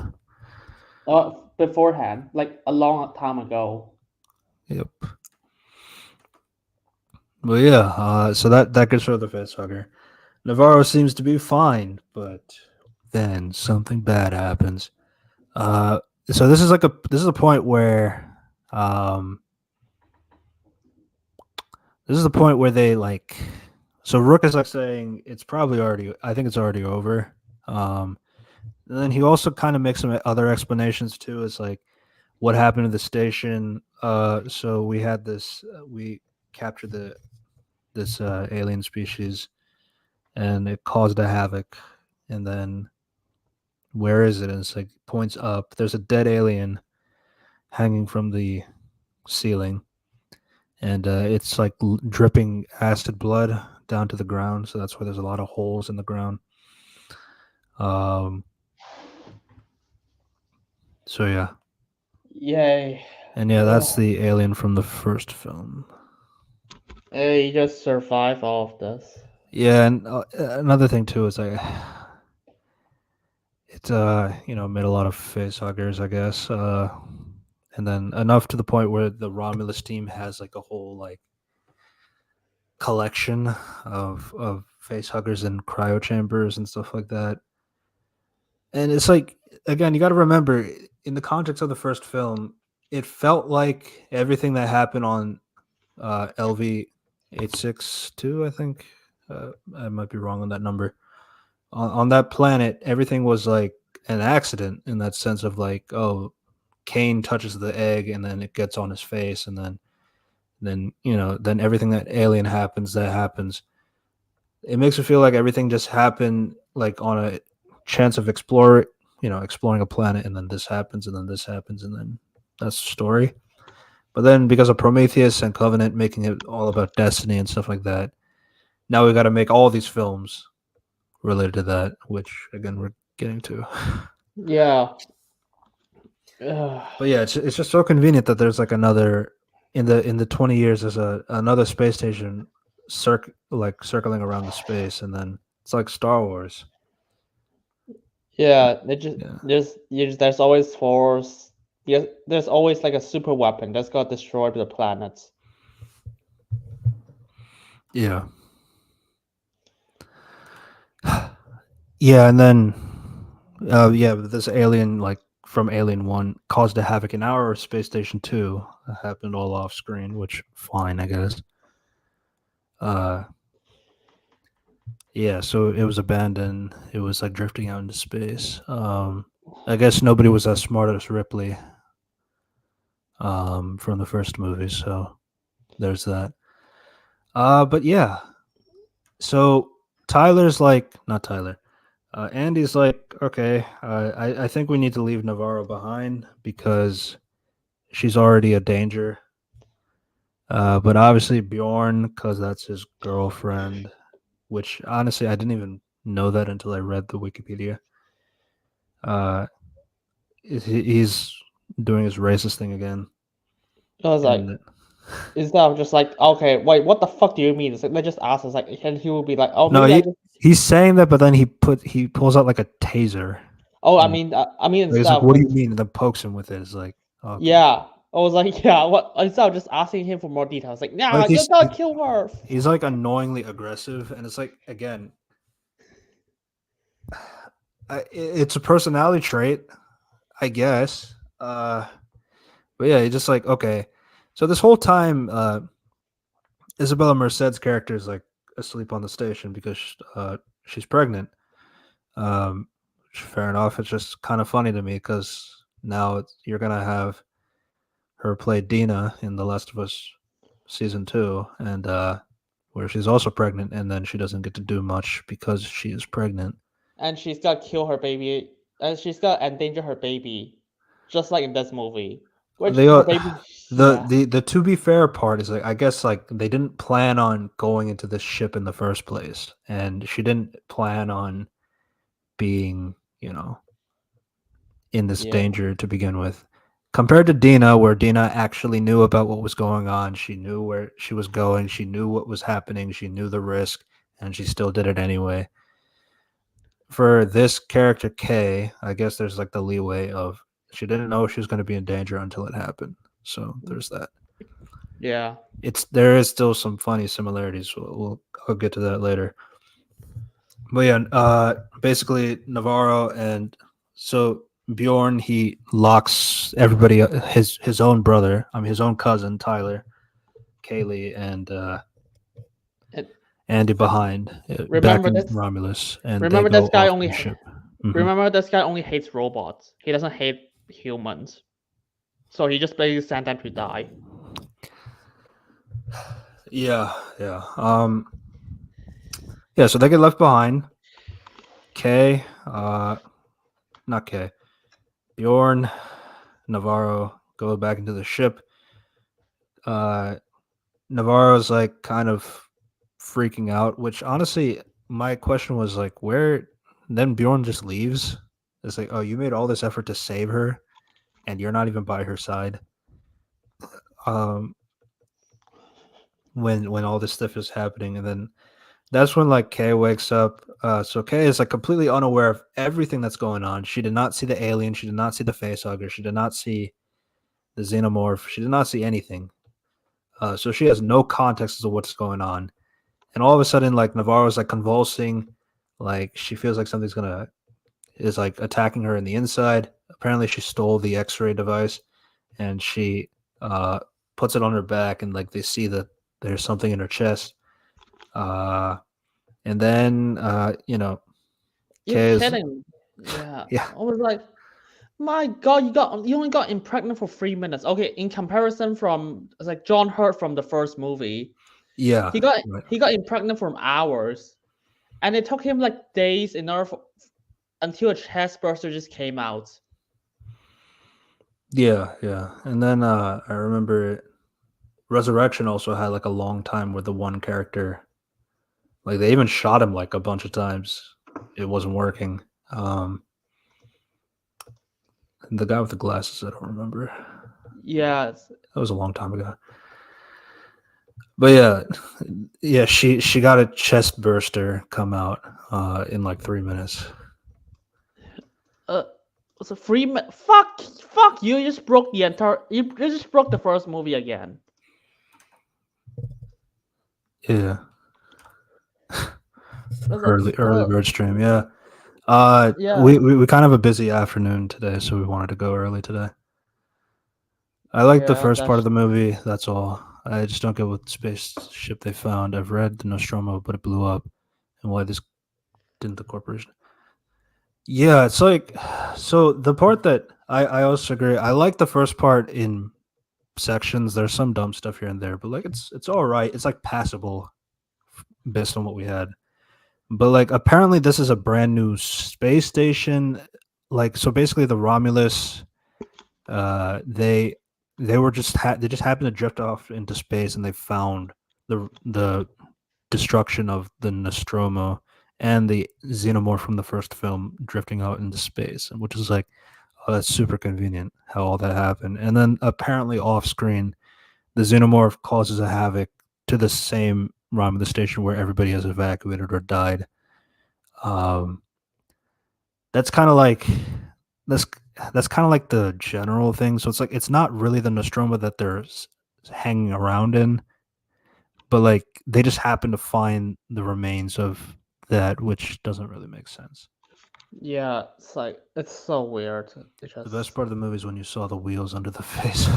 beforehand, like a long time ago. Yep. Well, yeah. So that gets rid of the face hugger. Navarro seems to be fine, but then something bad happens. Uh, so this is a point where um, this is the point where they like. So Rook is like saying it's probably already. I think it's already over. Um, and then he also kind of makes some other explanations too. It's like what happened to the station. So we had this. We captured this alien species, and it caused a havoc. And then where is it? And it's like points up. There's a dead alien hanging from the ceiling, and it's like dripping acid blood down to the ground. So that's why there's a lot of holes in the ground. Um. So yeah, Yay. and yeah, that's Ugh. the alien from the first film. Hey, you just survive all of this. Yeah, and another thing too is like it's made a lot of face huggers, I guess. And then enough to the point where the Romulus team has like a whole like collection of face huggers and cryo chambers and stuff like that. And it's like again, you got to remember in the context of the first film, it felt like everything that happened on LV 862, I think. I might be wrong on that number. On that planet, everything was like an accident in that sense of like, oh, Kane touches the egg and then it gets on his face, and then everything that alien happens that happens. It makes me feel like everything just happened like on a chance of exploring a planet, and then this happens, and then this happens, and then that's the story. But then because of Prometheus and Covenant making it all about destiny and stuff like that, now we got to make all these films related to that, which again we're getting to. Yeah. Ugh. But yeah, it's just so convenient that there's like another in the 20 years there's another space station circling around the space, and then it's like Star Wars. Yeah, it just Yeah. there's always force. Yeah, there's always like a super weapon that's gonna destroy the planets. Yeah. Yeah, and then yeah, but this alien like from Alien 1 caused a havoc in our space station 2. That happened all off screen, which fine, I guess. Uh yeah, so it was abandoned. It was like drifting out into space. I guess nobody was as smart as Ripley from the first movie, so there's that. But yeah, so Tyler's like not Tyler. Andy's like, okay, I think we need to leave Navarro behind because she's already a danger. But obviously Bjorn, because that's his girlfriend, which honestly I didn't even know that until I read the Wikipedia. Uh, he's doing his racist thing again, I was like, and instead of just like, okay, wait, what the fuck do you mean? It's like they just ask us like, and he will be like, oh, no, maybe I just. he's saying that, but then he pulls out like a taser, Oh, I and mean, I mean, he's instead like, of "What do like, you mean?" And then pokes him with it. It's like, okay, yeah, I was like, yeah, what? Instead of just asking him for more details, like, nah, like you gotta kill her. he's like annoyingly aggressive, and it's like again, it's a personality trait, I guess. But yeah, he's just like okay. So this whole time, Isabella Merced's character is like asleep on the station because she's pregnant. Fair enough. It's just kind of funny to me because now you're gonna have her play Dina in The Last of Us season 2, and where she's also pregnant, and then she doesn't get to do much because she is pregnant. And she's got to kill her baby, and she's got to endanger her baby, just like in this movie. Which They her baby, yeah, the to be fair part is like I guess like they didn't plan on going into this ship in the first place, and she didn't plan on being in this yeah, danger to begin with. Compared to Dina, where Dina actually knew about what was going on, she knew where she was going, she knew what was happening, she knew the risk, and she still did it anyway. For this character Kay, I guess there's like the leeway of she didn't know she was going to be in danger until it happened. So there's that. yeah. There is still some funny similarities. I'll get to that later. But yeah, basically Navarro and so Bjorn he locks everybody his own brother, I mean his own cousin Tyler, Kaylee, and And, Andy and behind back remember in this. Romulus, and they Remember go this guy off to only. the ship. Hmm. Remember this guy only hates robots. He doesn't hate humans. So he just basically sent them to die. Yeah, yeah. Yeah, so they get left behind. Kay, not Kay. Bjorn, Navarro go back into the ship. Uh, Navarro's like kind of freaking out, which honestly, my question was like, where? Then Bjorn just leaves. It's like, oh, you made all this effort to save her, and you're not even by her side. Um, when all this stuff is happening, and then that's when like Kay wakes up. So Kay is like completely unaware of everything that's going on. She did not see the alien. She did not see the facehugger. She did not see the xenomorph. She did not see anything. So she has no context as to what's going on. And all of a sudden, like Navarro's like convulsing, like she feels like something's gonna is like attacking her in the inside. Apparently, she stole the X-ray device, and she uh, puts it on her back, and like they see that there's something in her chest. Uh, and then You're Kay's kidding. Yeah. yeah, I was like, my God, you only got impregnated for 3 minutes. Okay, in comparison from it's like John Hurt from the first movie, yeah, he got right. he got impregnated from hours, and it took him like days in order until a chest burster just came out. Yeah, yeah. And then I remember Resurrection also had like a long time where the one character, like they even shot him like a bunch of times. It wasn't working. Um, and the guy with the glasses, I don't remember. Yes. That was a long time ago. But yeah, yeah, she got a chest burster come out in like 3 minutes. Was a fuck you! You just broke the entire. You just broke the first movie again. Yeah, Was like, early bird stream. Yeah. yeah, We kind of have a busy afternoon today, so we wanted to go early today. I like the yeah. first part of That's the movie. That's all. I just don't get what spaceship they found. I've read the Nostromo, but it blew up, and why this didn't the corporation? Yeah, it's like so the part that I also agree. I like the first part in sections. There's some dumb stuff here and there, but like it's all right. It's like passable based on what we had. But like apparently this is a brand new space station. Like so basically the Romulus they were just they just happened to drift off into space and they found the destruction of the Nostromo and the xenomorph from the first film drifting out into space, which is like, oh, that's super convenient how all that happened. And then apparently off screen, the xenomorph causes a havoc to the same Romulus station where everybody has evacuated or died. Um, that's kind of like that's that's kind of like the general thing. So it's like it's not really the Nostromo that they're hanging around in, but like they just happen to find the remains of that, which doesn't really make sense. yeah. It's like it's so weird. It The best just. part of the movie is when you saw the wheels under the face.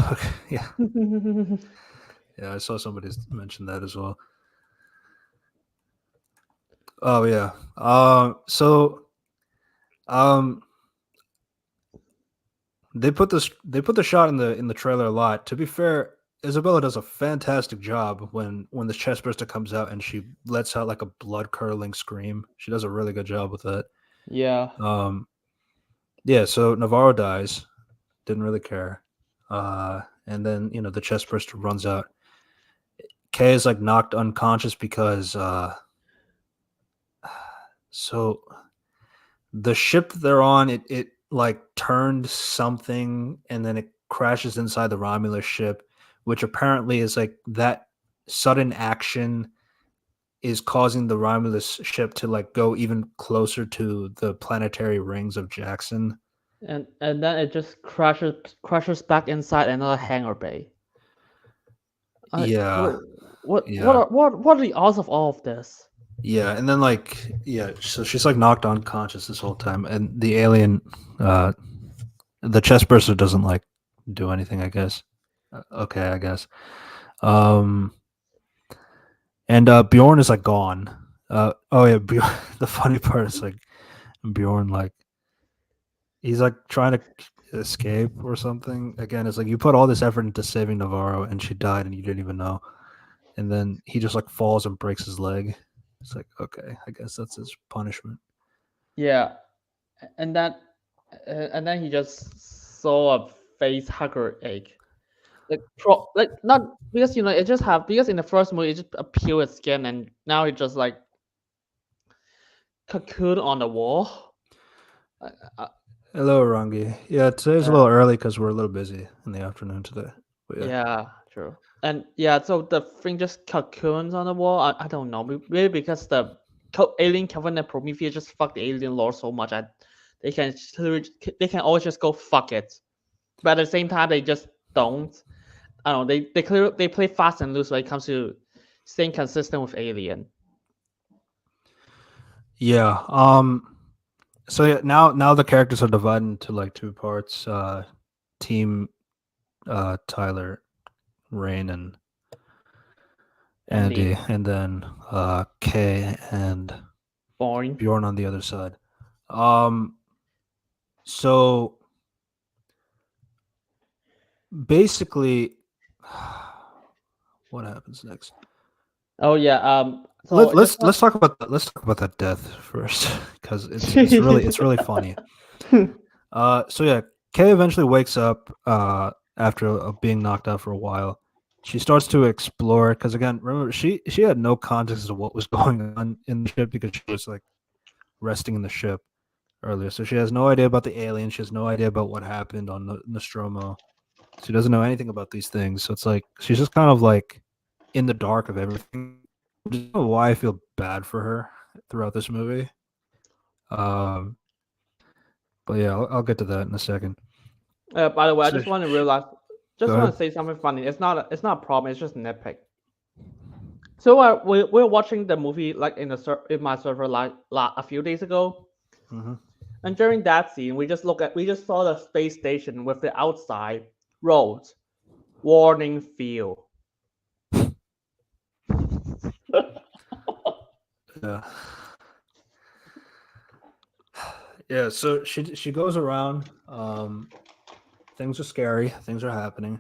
Yeah, yeah, I saw somebody mention that as well. Oh yeah. Um, they put the shot in the trailer a lot. To be fair, Isabella does a fantastic job when the chestburster comes out and she lets out like a blood curdling scream. She does a really good job with that. Yeah, Um, yeah. So Navarro dies. Didn't really care. And then the chestburster runs out. Kay is like knocked unconscious because so the ship they're on it like turned something and then it crashes inside the Romulus ship, which apparently is like that sudden action is causing the Romulus ship to like go even closer to the planetary rings of Jackson. and then it just crashes back inside another hangar bay. Yeah, What what yeah, are what are the odds of all of this? yeah. And then like so she's like knocked unconscious this whole time, and the alien, uh, the chest burster doesn't like do anything. I guess. Okay, I guess. Um, and Bjorn is like gone. Oh yeah, Bjorn, the funny part is like Bjorn like he's like trying to escape or something. Again, it's like you put all this effort into saving Navarro and she died and you didn't even know. And then he just like falls and breaks his leg. It's like, okay, I guess that's his punishment. Yeah, and then he just saw a face hugger egg. Like not because it just have because in the first movie it just appeared skin and now it just like cocoon on the wall. Uh, uh, Hello, Rangi. Yeah, today's a yeah, little early because we're a little busy in the afternoon today. But yeah. yeah, true. And yeah, so the thing just cocoons on the wall. I don't know, maybe because the alien Covenant Prometheus just fuck the alien lore so much that they can they can always just go fuck it, but at the same time they just don't. I don't know. They play fast and loose when it comes to staying consistent with Alien. Yeah. So yeah, now the characters are divided into like two parts. Team Tyler, Rain, and Andy, Andy, and then Kay and Boring. Bjorn on the other side. Um, so basically, what happens next? Oh yeah. So Let, I just let's want. let's talk about that. Let's talk about that death first, because it's really funny. So yeah, Kay eventually wakes up after being knocked out for a while. She starts to explore because again, remember she had no context of what was going on in the ship because she was like resting in the ship earlier. So she has no idea about the alien. She has no idea about what happened on Nostromo. She doesn't know anything about these things. So it's like she's just kind of like in the dark of everything. I don't know why I feel bad for her throughout this movie. Um, but yeah, I'll get to that in a second. By the way, I So just want to realize. go Just want ahead. to say something funny. It's not a problem. It's just a nitpick. So we're watching the movie like in my server like a few days ago, Hmm. and during that scene, we just saw the space station with the outside roads warning field. Yeah. Yeah, so she goes around. Things are scary. Things are happening.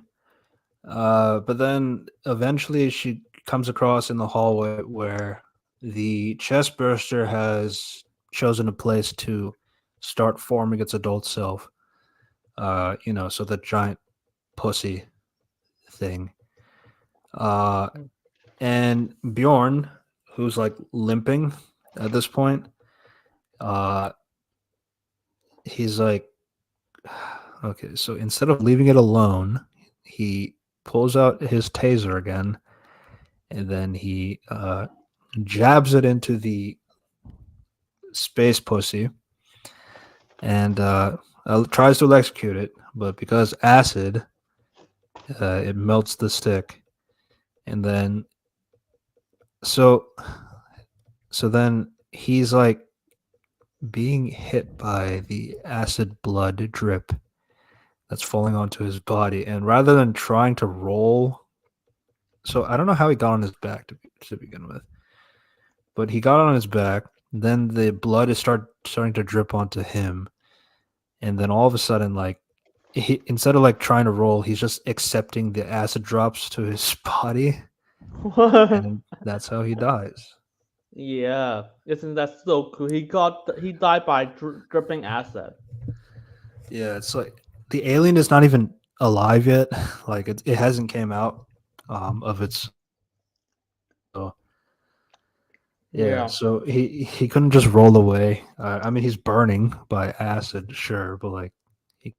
But then eventually she comes across in the hallway where the chest burster has chosen a place to start forming its adult self. So the giant pussy thing. Uh, and Bjorn, who's like limping at this point, uh, he's like, okay, so instead of leaving it alone, he pulls out his taser again, and then he jabs it into the space pussy and tries to electrocute it, but because acid, it melts the stick, and then so then he's like being hit by the acid blood drip that's falling onto his body, and rather than trying to roll, so I don't know how he got on his back to begin with, but he got on his back. Then the blood is starting to drip onto him, and then all of a sudden, like he instead of like trying to roll, he's just accepting the acid drops to his body, and then that's how he dies. Yeah, isn't that so cool? He died by dripping acid. Yeah, it's like the alien is not even alive yet. Like it hasn't came out of its. So yeah, Yeah. so he couldn't just roll away. I mean, he's burning by acid, sure, but like he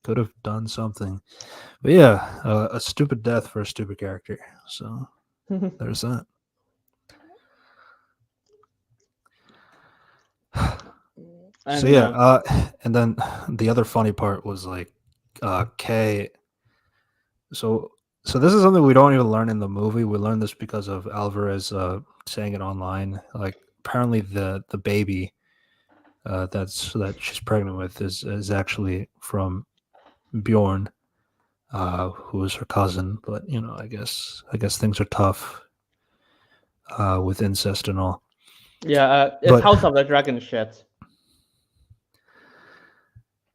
could have done something. But yeah, a stupid death for a stupid character. So there's that. So And yeah, and then the other funny part was like, Kay. So this is something we don't even learn in the movie. We learn this because of Alvarez saying it online. Like apparently the baby that she's pregnant with is actually from Bjorn, who is her cousin. But you know, I guess things are tough with incest and all. yeah, it's But House of the Dragon shit.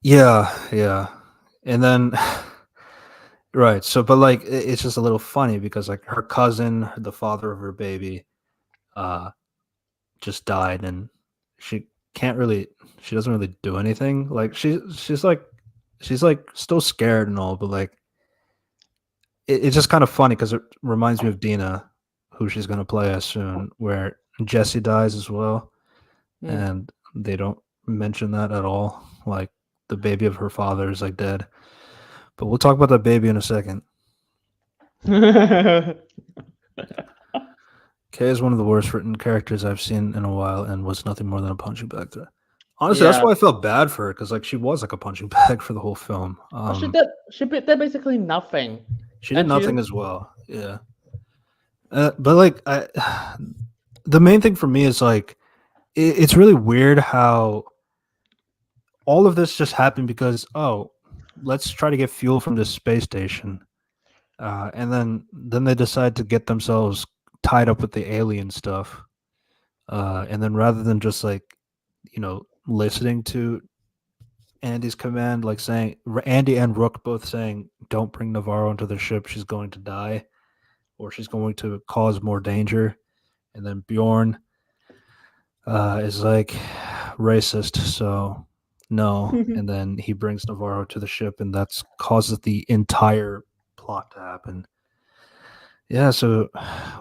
yeah, and then right. So, but like, it's just a little funny because like her cousin, the father of her baby, uh, just died, and she can't really, she doesn't really do anything. Like she's like still scared and all, but like it's just kind of funny because it reminds me of Dina, who she's gonna play as soon, where Jesse dies as well, Mm. and they don't mention that at all. Like the baby of her father is like dead, but we'll talk about that baby in a second. Kay is one of the worst written characters I've seen in a while, and was nothing more than a punching bag. Honestly, that's Yeah. why I felt bad for her because like she was like a punching bag for the whole film. Oh, she did basically nothing, She did and she nothing didn't. as well. Yeah, but like the main thing for me is like it's really weird how all of this just happened because let's try to get fuel from this space station, and then they decide to get themselves tied up with the alien stuff, and then rather than just like listening to Andy's command, like saying Andy and Rook both saying, "Don't bring Navarro into the ship. She's going to die, or she's going to cause more danger." And then Bjorn is like racist, so no. And then he brings Navarro to the ship, and that's causes the entire plot to happen. Yeah, so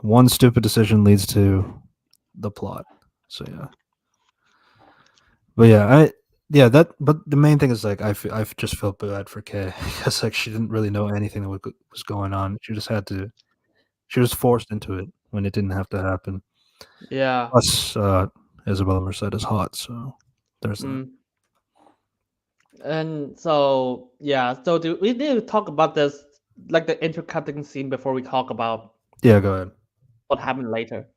one stupid decision leads to the plot. So yeah, but yeah, but the main thing is like I just felt bad for Kay because like she didn't really know anything that was going on. She was forced into it when it didn't have to happen. Yeah. Plus, Isabella Merced is hot, so there's that. Mm. And so yeah, so do we need to talk about this, like the intercutting scene, before we talk about Yeah, go ahead. what happened later?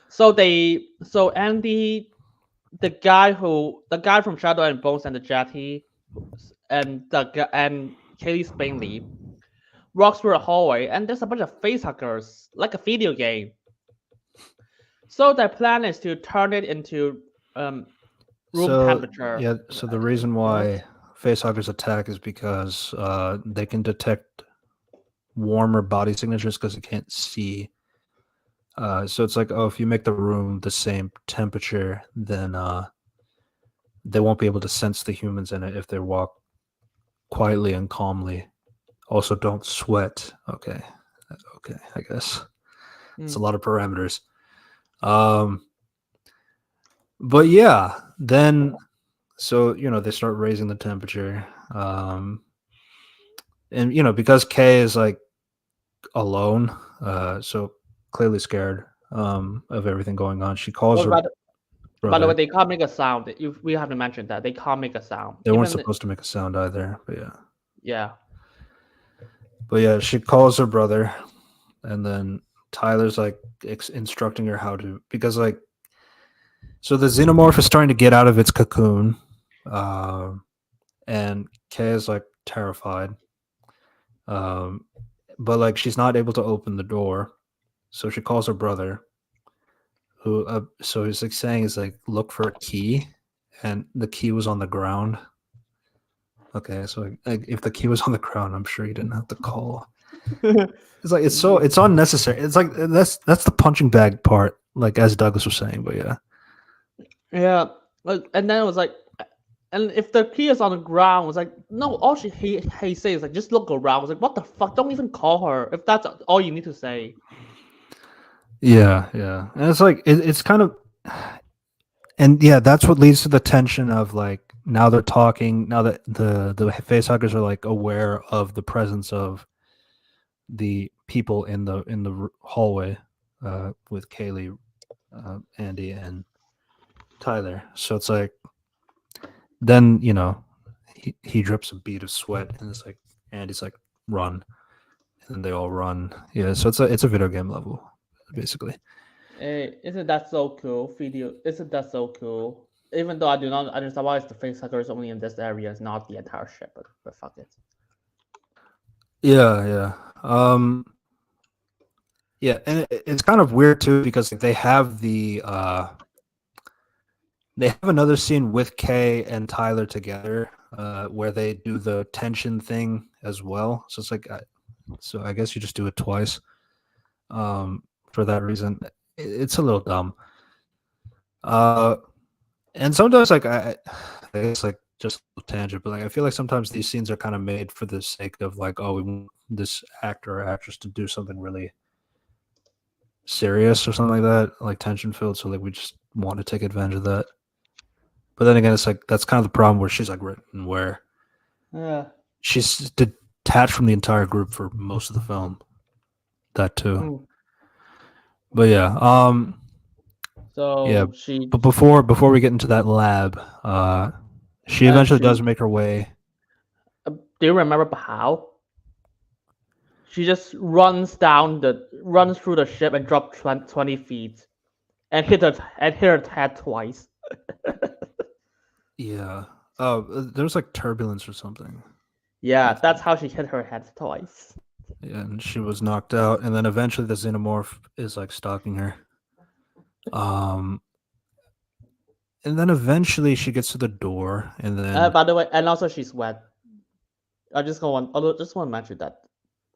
So Andy, the guy from Shadow and Bones and the Jetty, and Kaylee Spainley walks through a hallway, and there's a bunch of facehuggers, like a video game. So their plan is to turn it into room So temperature. yeah, so the reason What? why facehuggers attack is because they can detect warmer body signatures because they can't see. So it's like, oh, if you make the room the same temperature, then they won't be able to sense the humans in it if they walk quietly and calmly. Also, don't sweat. Okay, okay, I guess it's a Mm. lot of parameters. Um, but yeah, then so they start raising the temperature, and because Kay is like alone, so clearly scared of everything going on. She calls Oh, her by the way, brother. they can't make a sound. We have to mention that they can't make a sound. They weren't Even supposed to make a sound either, but yeah. yeah. But yeah, she calls her brother, and then Tyler's like instructing her how to, because like, so the xenomorph is starting to get out of its cocoon, um, and Kay is like terrified, um, but like she's not able to open the door, so she calls her brother, who so he's like saying is like look for a key, and the key was on the ground. Okay, so like, if the key was on the ground, I'm sure you didn't have to call. Yeah. It's like it's unnecessary. It's like that's the punching bag part, like as Douglas was saying. But yeah, Yeah, and then it was like, and if the key is on the ground, it's like, no, all he says is like, just look around. It's like, what the fuck? Don't even call her if that's all you need to say. yeah, and it's like it's kind of, and yeah, that's what leads to the tension of like now they're talking. Now that the facehuggers are like aware of the presence of the people in the hallway with Kaylee, Andy, and Tyler. So it's like then he drips a bead of sweat, and it's like Andy's like run, and they all run. Yeah, so it's a video game level basically. Hey, isn't that so cool? Video, isn't that so cool? Even though I do not understand why the face hugger is only in this area, it's not the entire ship, but fuck it. Yeah. Yeah, and it's kind of weird too because like, they have another scene with Kay and Tyler together where they do the tension thing as well. So it's like so I guess you just do it twice. For that reason, it's a little dumb. Uh, and sometimes like I guess like just a tangent, but like I feel like sometimes these scenes are kind of made for the sake of like, oh, we want this actor or actress to do something really serious or something like that, like tension filled. So like we just want to take advantage of that. But then again, it's like that's kind of the problem where she's like written where Yeah. she's detached from the entire group for most of the film. That too. Mm. But yeah, yeah. So she, But before we get into that lab, she eventually does she. make her way. Do you remember how? She just runs through the ship and drops 20 feet and hit her head twice. Yeah. Oh, there's like turbulence or something. I Yeah, that's think. how she hit her head twice. Yeah, and she was knocked out, and then eventually the xenomorph is like stalking her. Um, and then eventually she gets to the door, and then By the way, and also she's wet. Just want to mention that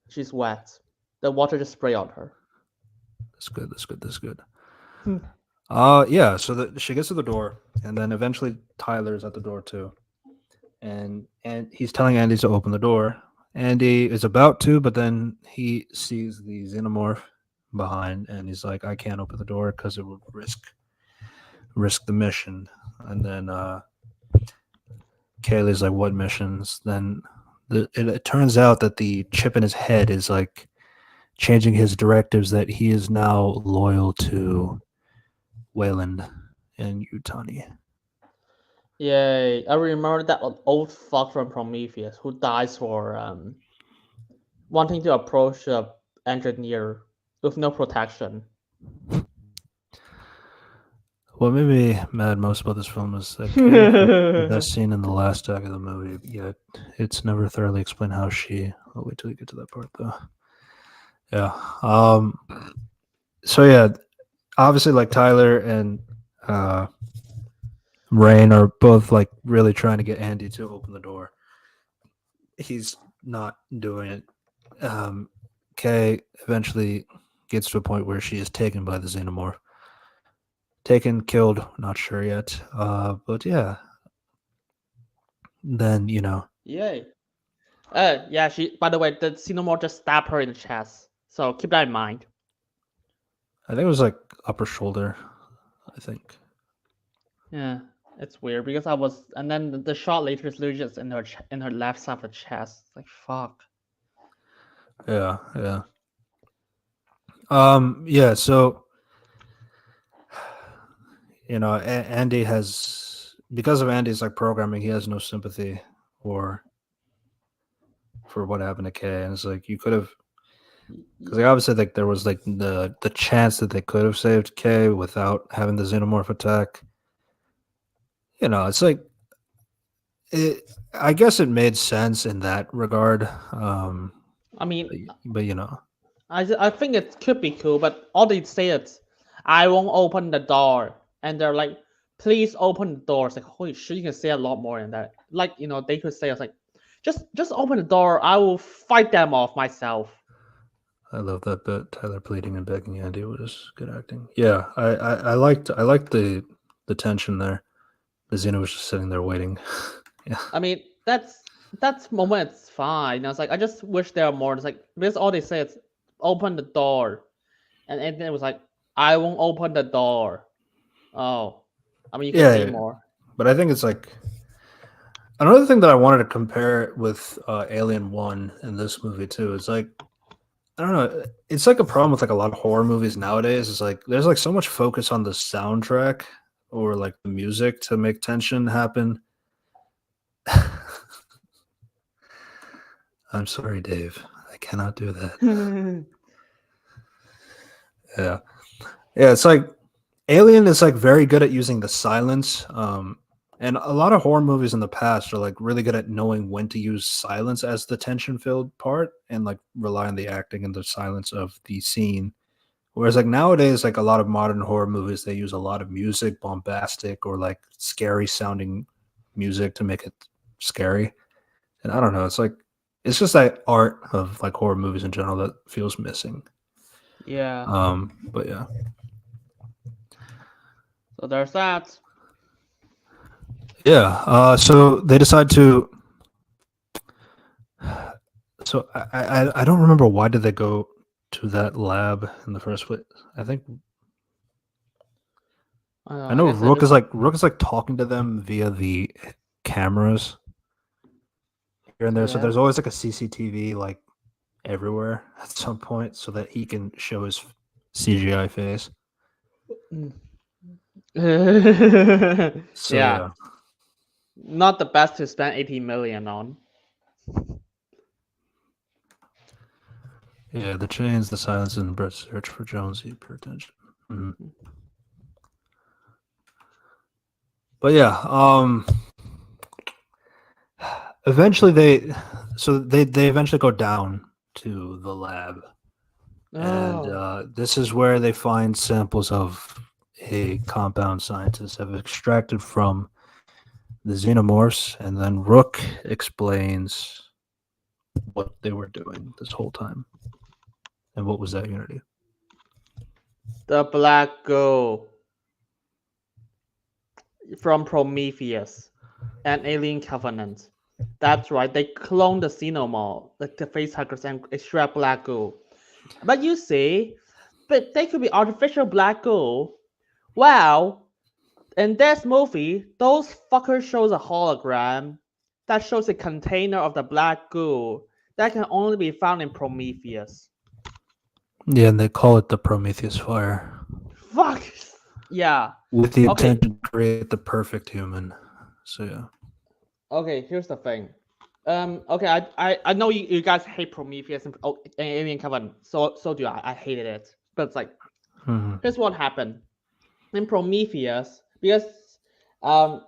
she's wet. The water just spray on her. that's good. That's good. That's good. Hmm. Yeah. So she gets to the door, and then eventually Tyler's at the door too, and he's telling Andy to open the door. Andy is about to, but then he sees the xenomorph behind, and he's like, "I can't open the door because it would risk the mission." And then Kaylee's like, "What missions?" Then it turns out that the chip in his head is like changing his directives that he is now loyal to Wayland and Utani. Yay! I remember that old fuck from Prometheus who dies for wanting to approach a engineer with no protection. What made me mad most about this film is that Kaylee has the best scene in the last act of the movie, yet it's never thoroughly explained how she. I'll wait till we get to that part though. Yeah. So yeah, obviously, like Tyler and uh, Rain are both like really trying to get Andy to open the door. He's not doing it. Kay eventually gets to a point where she is taken by the xenomorph. Taken, killed, not sure yet. But yeah, then Yay! Yeah. She. By the way, the xenomorph just stabbed her in the chest. So keep that in mind. I think it was like upper shoulder. I think. Yeah, it's weird because I was, and then the shot later is literally just in in her left side of the chest. Like fuck. Yeah. Yeah. So Andy has because of Andy's like programming, he has no sympathy or for what happened to Kay, and it's like you could have because like obviously like there was like the chance that they could have saved Kay without having the xenomorph attack. It's like I guess it made sense in that regard. I mean, But I think it could be cool, but all they say is, "I won't open the door," and they're like, "Please open the door." It's like, holy shit, you can say a lot more than that. Like they could say, "It's like Just open the door. I will fight them off myself. I love that bit. Tyler pleading and begging Andy was good acting. Yeah, I liked the tension there. The Xena was just sitting there waiting. Yeah. I mean, that's moment. It's fine. I was like, I just wish there were more. It's like this. All they say is open the door, and then it was like, I won't open the door. Oh, I mean, you can say Yeah, more. but I think it's like another thing that I wanted to compare with Alien One in this movie too is like I don't know. It's like a problem with like a lot of horror movies nowadays. Is like there's like so much focus on the soundtrack or like the music to make tension happen. I'm sorry, Dave. I cannot do that. Yeah. Yeah, it's like Alien is like very good at using the silence. And a lot of horror movies in the past are like really good at knowing when to use silence as the tension filled part and like rely on the acting and the silence of the scene. Whereas like nowadays, like a lot of modern horror movies, they use a lot of music, bombastic or like scary sounding music to make it scary. And I don't know, it's like it's just that art of like horror movies in general that feels missing. Yeah. But yeah. So there's that. Yeah. So they decide to. So I don't remember why did they go to that lab in the first place. I think I I know guess it is. Rook is like talking to them via the cameras here and there. So Yeah. there's always like a CCTV like everywhere at some point so that he can show his CGI face. So Yeah. yeah. Not the best to spend 18 million on. Yeah, the chains, the silence, and Brett's search for Jonesy per attention. Mhm. But yeah, eventually they eventually go down to the lab, and Oh. this is where they find samples of a compound scientists have extracted from the xenomorphs, and then Rook explains what they were doing this whole time. And what was that, Unity? The black girl from Prometheus and Alien Covenant. That's right, they cloned the xenomorph, like the facehuggers, and extract black goo. But you see, but they could be artificial black goo. Wow, in this movie, those fuckers shows a hologram that shows a container of the black goo that can only be found in Prometheus. Yeah, and they call it the Prometheus fire. Fuck. Yeah. With the Okay. intent to create the perfect human. So yeah. Okay. Here's the thing. Okay. I know you guys hate Prometheus and Alien Covenant. So do I. I hated it. But it's like, here's what happened in Prometheus, because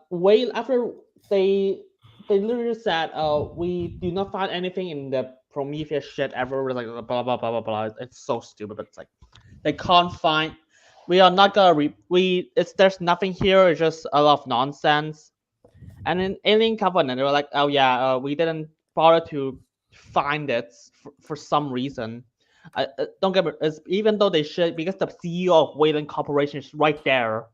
way after they literally said, we do not find anything in the Prometheus shit ever. We're like blah blah blah blah blah. It's so stupid, but it's like they can't find. We are not gonna there's nothing here. It's just a lot of nonsense. And in Alien Covenant, they were like, oh yeah, we didn't bother to find it for some reason. Don't get me. Even though they should, because the CEO of Wayland Corporation is right there,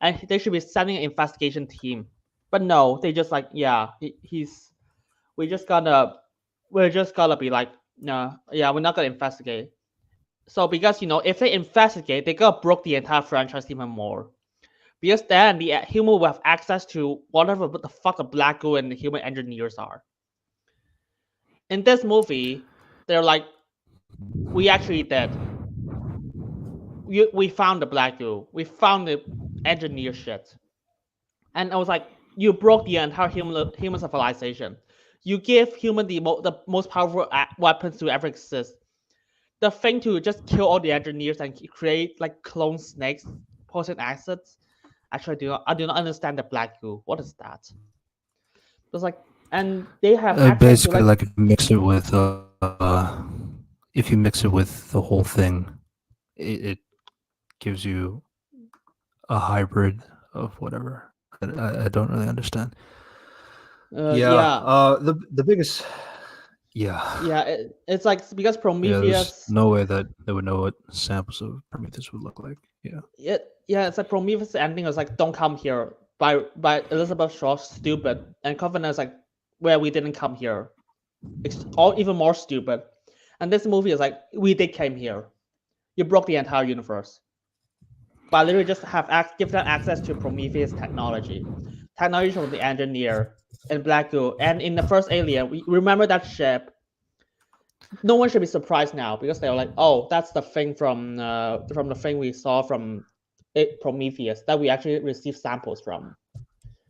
and they should be sending an investigation team. But no, they just like, yeah, he's. We just gonna, we're just gonna be like, no, yeah, we're not gonna investigate. So because if they investigate, they gonna broke the entire franchise even more. Because then the human will have access to whatever the fuck the black goo and the human engineers are. In this movie, they're like, we actually did. We found the black goo. We found the engineer shit. And I was like, you broke the entire human civilization. You give human the most powerful weapons to ever exist. The thing to just kill all the engineers and create like clone snakes, poison acids. Actually, I do not understand the black goo. What is that? It's like, and they have access to Basically, like, like if you mix it with the whole thing, it gives you a hybrid of whatever. I don't really understand. Yeah. Yeah, The biggest. Yeah. yeah. It's like because Yeah. There's Prometheus. no way that they would know what samples of Prometheus would look like. Yeah. Yeah, it's like Prometheus ending was like, "Don't come here." By Elizabeth Shaw, stupid, and Covenant is like, "Well, we didn't come here." It's all even more stupid. And this movie is like, "We did came here. You broke the entire universe." But literally just give them access to Prometheus technology from the engineer in Black Goo, and in the first Alien, we remember that ship. No one should be surprised now because they were like, "Oh, that's the thing from the thing we saw from Prometheus that we actually received samples from."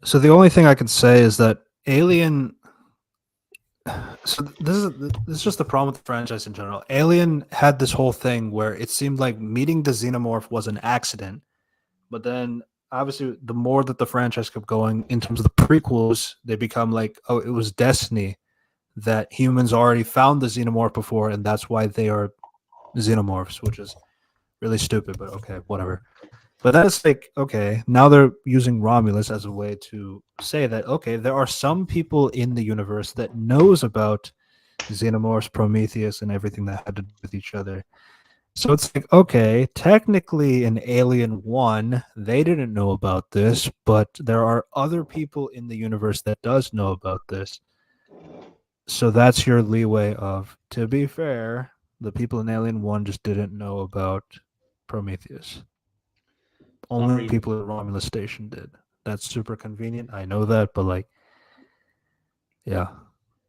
So the only thing I can say is that Alien. So this is just the problem with the franchise in general. Alien had this whole thing where it seemed like meeting the xenomorph was an accident, but then obviously the more that the franchise kept going in terms of the prequels, they become like, oh, it was destiny that humans already found the xenomorph before, and that's why they are xenomorphs, which is really stupid. But okay, whatever. But that's like, okay, now they're using Romulus as a way to say that, okay, there are some people in the universe that knows about Xenomorphs, Prometheus, and everything that had to do with each other. So it's like, okay, technically in Alien 1, they didn't know about this, but there are other people in the universe that does know about this. So that's your leeway of, to be fair, the people in Alien 1 just didn't know about Prometheus. Some Only reason. people at Romulus Station did. That's super convenient. I know that, but like, yeah, that was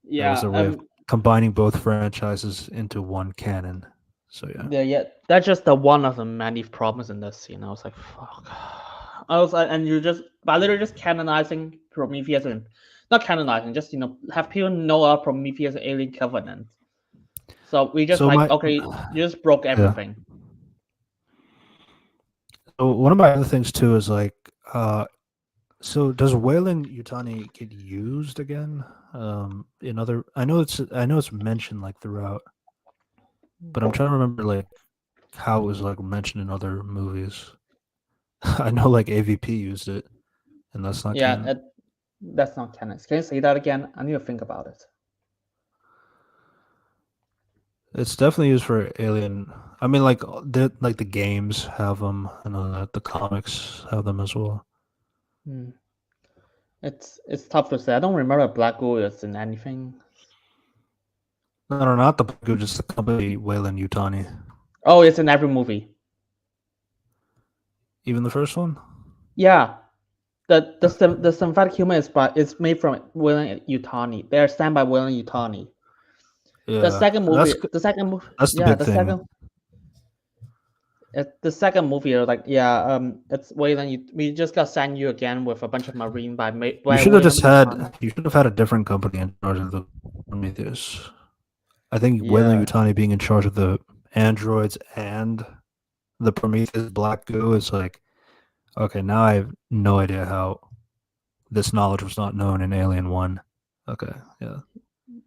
Yeah, their way of combining both franchises into one canon. So yeah. yeah, that's just the one of the many problems in this scene. I was like, fuck. I was like, and you just by literally just canonizing Prometheus and not canonizing, just have people know about Prometheus and Alien Covenant. So we just So like, my okay, you just broke yeah. everything. So one of my other things too is like, so does Wayland Yutani get used again? In other, I know it's mentioned like throughout, but I'm trying to remember like how it was like mentioned in other movies. I know like AVP used it, and that's not Yeah, canon. that's not canon. Can you say that again? I need to think about it. It's definitely used for Alien. I mean, like the games have them, and the comics have them as well. Hmm. It's tough to say. I don't remember Black Goo is in anything. No, not the Blue, just the company Wayland Yutani. Oh, it's in every movie. Even the first one. Yeah, Okay. the synthetic human is made from William Yutani. They are stand by William Yutani. Yeah, The second movie, that's the yeah, big thing. the second movie, like, yeah, it's Wayland. We just got sent you again with a bunch of marine by William Yutani. You should have had a different company in charge of the Prometheus. I think Wayland Yeah, Yutani being in charge of the androids and the Prometheus black goo is like, okay, now I have no idea how this knowledge was not known in Alien One. Okay, yeah,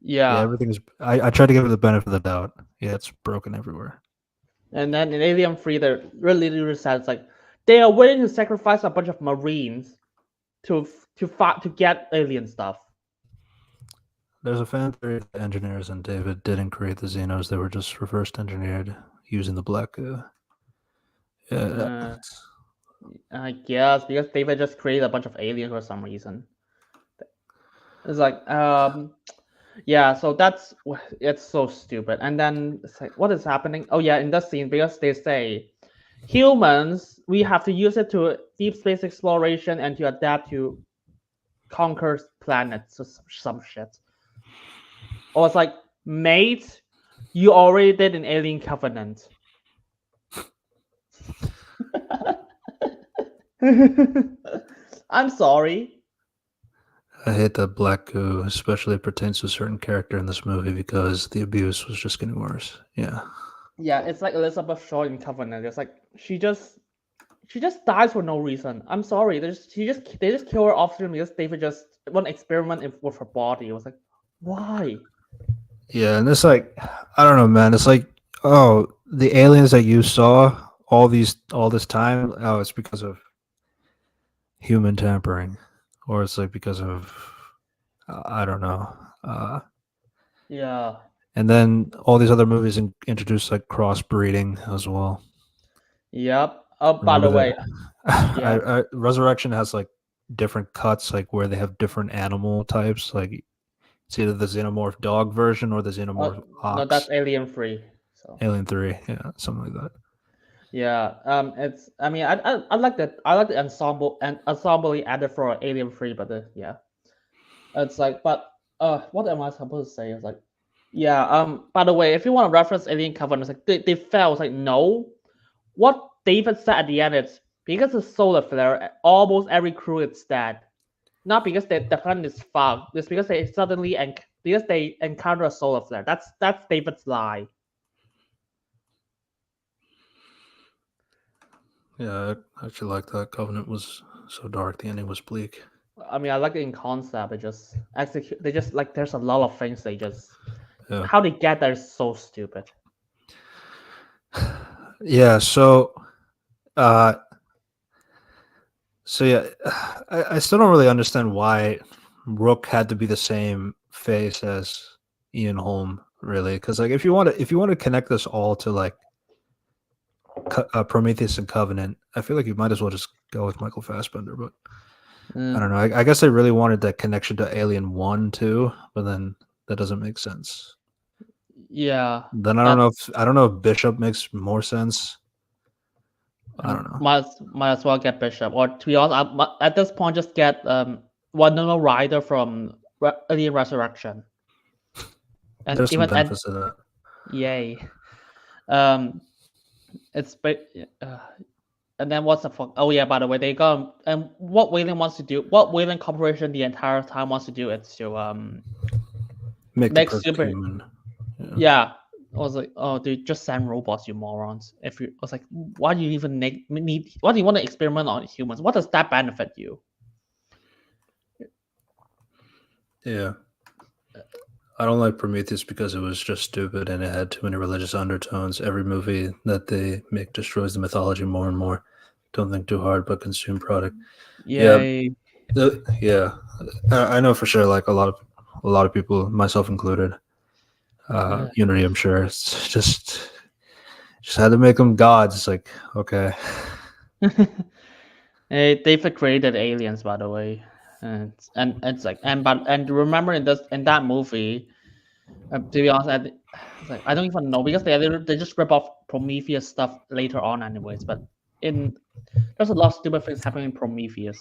yeah, yeah. everything is. I tried to give it the benefit of the doubt. Yeah, it's broken everywhere. And then in Alien 3, they're really sad. It's like they are willing to sacrifice a bunch of marines to fight to get alien stuff. There's a fan theory that the engineers and David didn't create the Xenos; they were just reverse engineered using the black goo. Yeah, Uh, I guess because David just created a bunch of aliens for some reason. It's like, yeah. So it's so stupid. And then it's like, what is happening? Oh yeah, in that scene, because they say humans, we have to use it to deep space exploration and to adapt to conquer planets or some shit. Or it's like, mate, you already did an Alien Covenant. I'm sorry. I hate that black goo, especially pertains to a certain character in this movie because the abuse was just getting worse. Yeah. Yeah, it's like Elizabeth Shaw in Covenant. It's like she just dies for no reason. I'm sorry. They just kill her off because David just want to experiment with her body. It was like, why? Yeah, and it's like, I don't know, man. It's like, oh, the aliens that you saw all this time, oh, it's because of human tampering, or it's like because of I don't know. Yeah. And then all these other movies introduce like crossbreeding as well. Yep. Oh, by the Remember that? way, yeah. Resurrection has like different cuts, like where they have different animal types. Like it's either the xenomorph dog version or the xenomorph No, that's ox. Alien Free. So Alien 3, yeah, something like that. yeah. It's. I mean, I like that. I like the ensemble he added for Alien Free, but yeah, it's like, but what am I supposed to say? It's like, yeah. By the way, if you want to reference Alien Covenant, it's like they fell. It's like no. What David said at the end is because of solar flare, almost every crew is dead. Not because the planet is fucked. It's because they suddenly because they encounter a solar flare. That's David's lie. Yeah, I actually like that. Covenant was so dark. The ending was bleak. I mean, I like it in concept. It just execute. They just like there's a lot of things they just Yeah. how they get there is so stupid. Yeah. Uh, so yeah, I still don't really understand why Rook had to be the same face as Ian Holm, really, because like if you want to connect this all to like Prometheus and Covenant, I feel like you might as well just go with Michael Fassbender. But I don't know. I guess they really wanted that connection to Alien 1 too, but then that doesn't make sense. Yeah. Then I don't know if Bishop makes more sense. I don't know. Might as well get Bishop, or to be honest, at this point, just get Winona Ryder from Alien Resurrection, and There's some even and benefits to that. yay, um, it's and then what's the fuck? Oh yeah, by the way, they got and what Wayland wants to do, what Wayland Corporation the entire time wants to do, is to Make the make perfect super. human. Yeah, I was like, oh, dude, just send robots, you morons. If you, I was like, why do you even need? Why do you want to experiment on humans? What does that benefit you? Yeah. I don't like Prometheus because it was just stupid and it had too many religious undertones. Every movie that they make destroys the mythology more and more. Don't think too hard, but consume product. Yeah, Yay. yeah. I know for sure. Like a lot of people, myself included. Unity, I'm sure. It's just had to make them gods. It's like okay. They've created aliens, by the way, and it's like and remember in that movie, to be honest, it's like I don't even know because they just rip off Prometheus stuff later on, anyways. But in there's a lot of stupid things happening in Prometheus.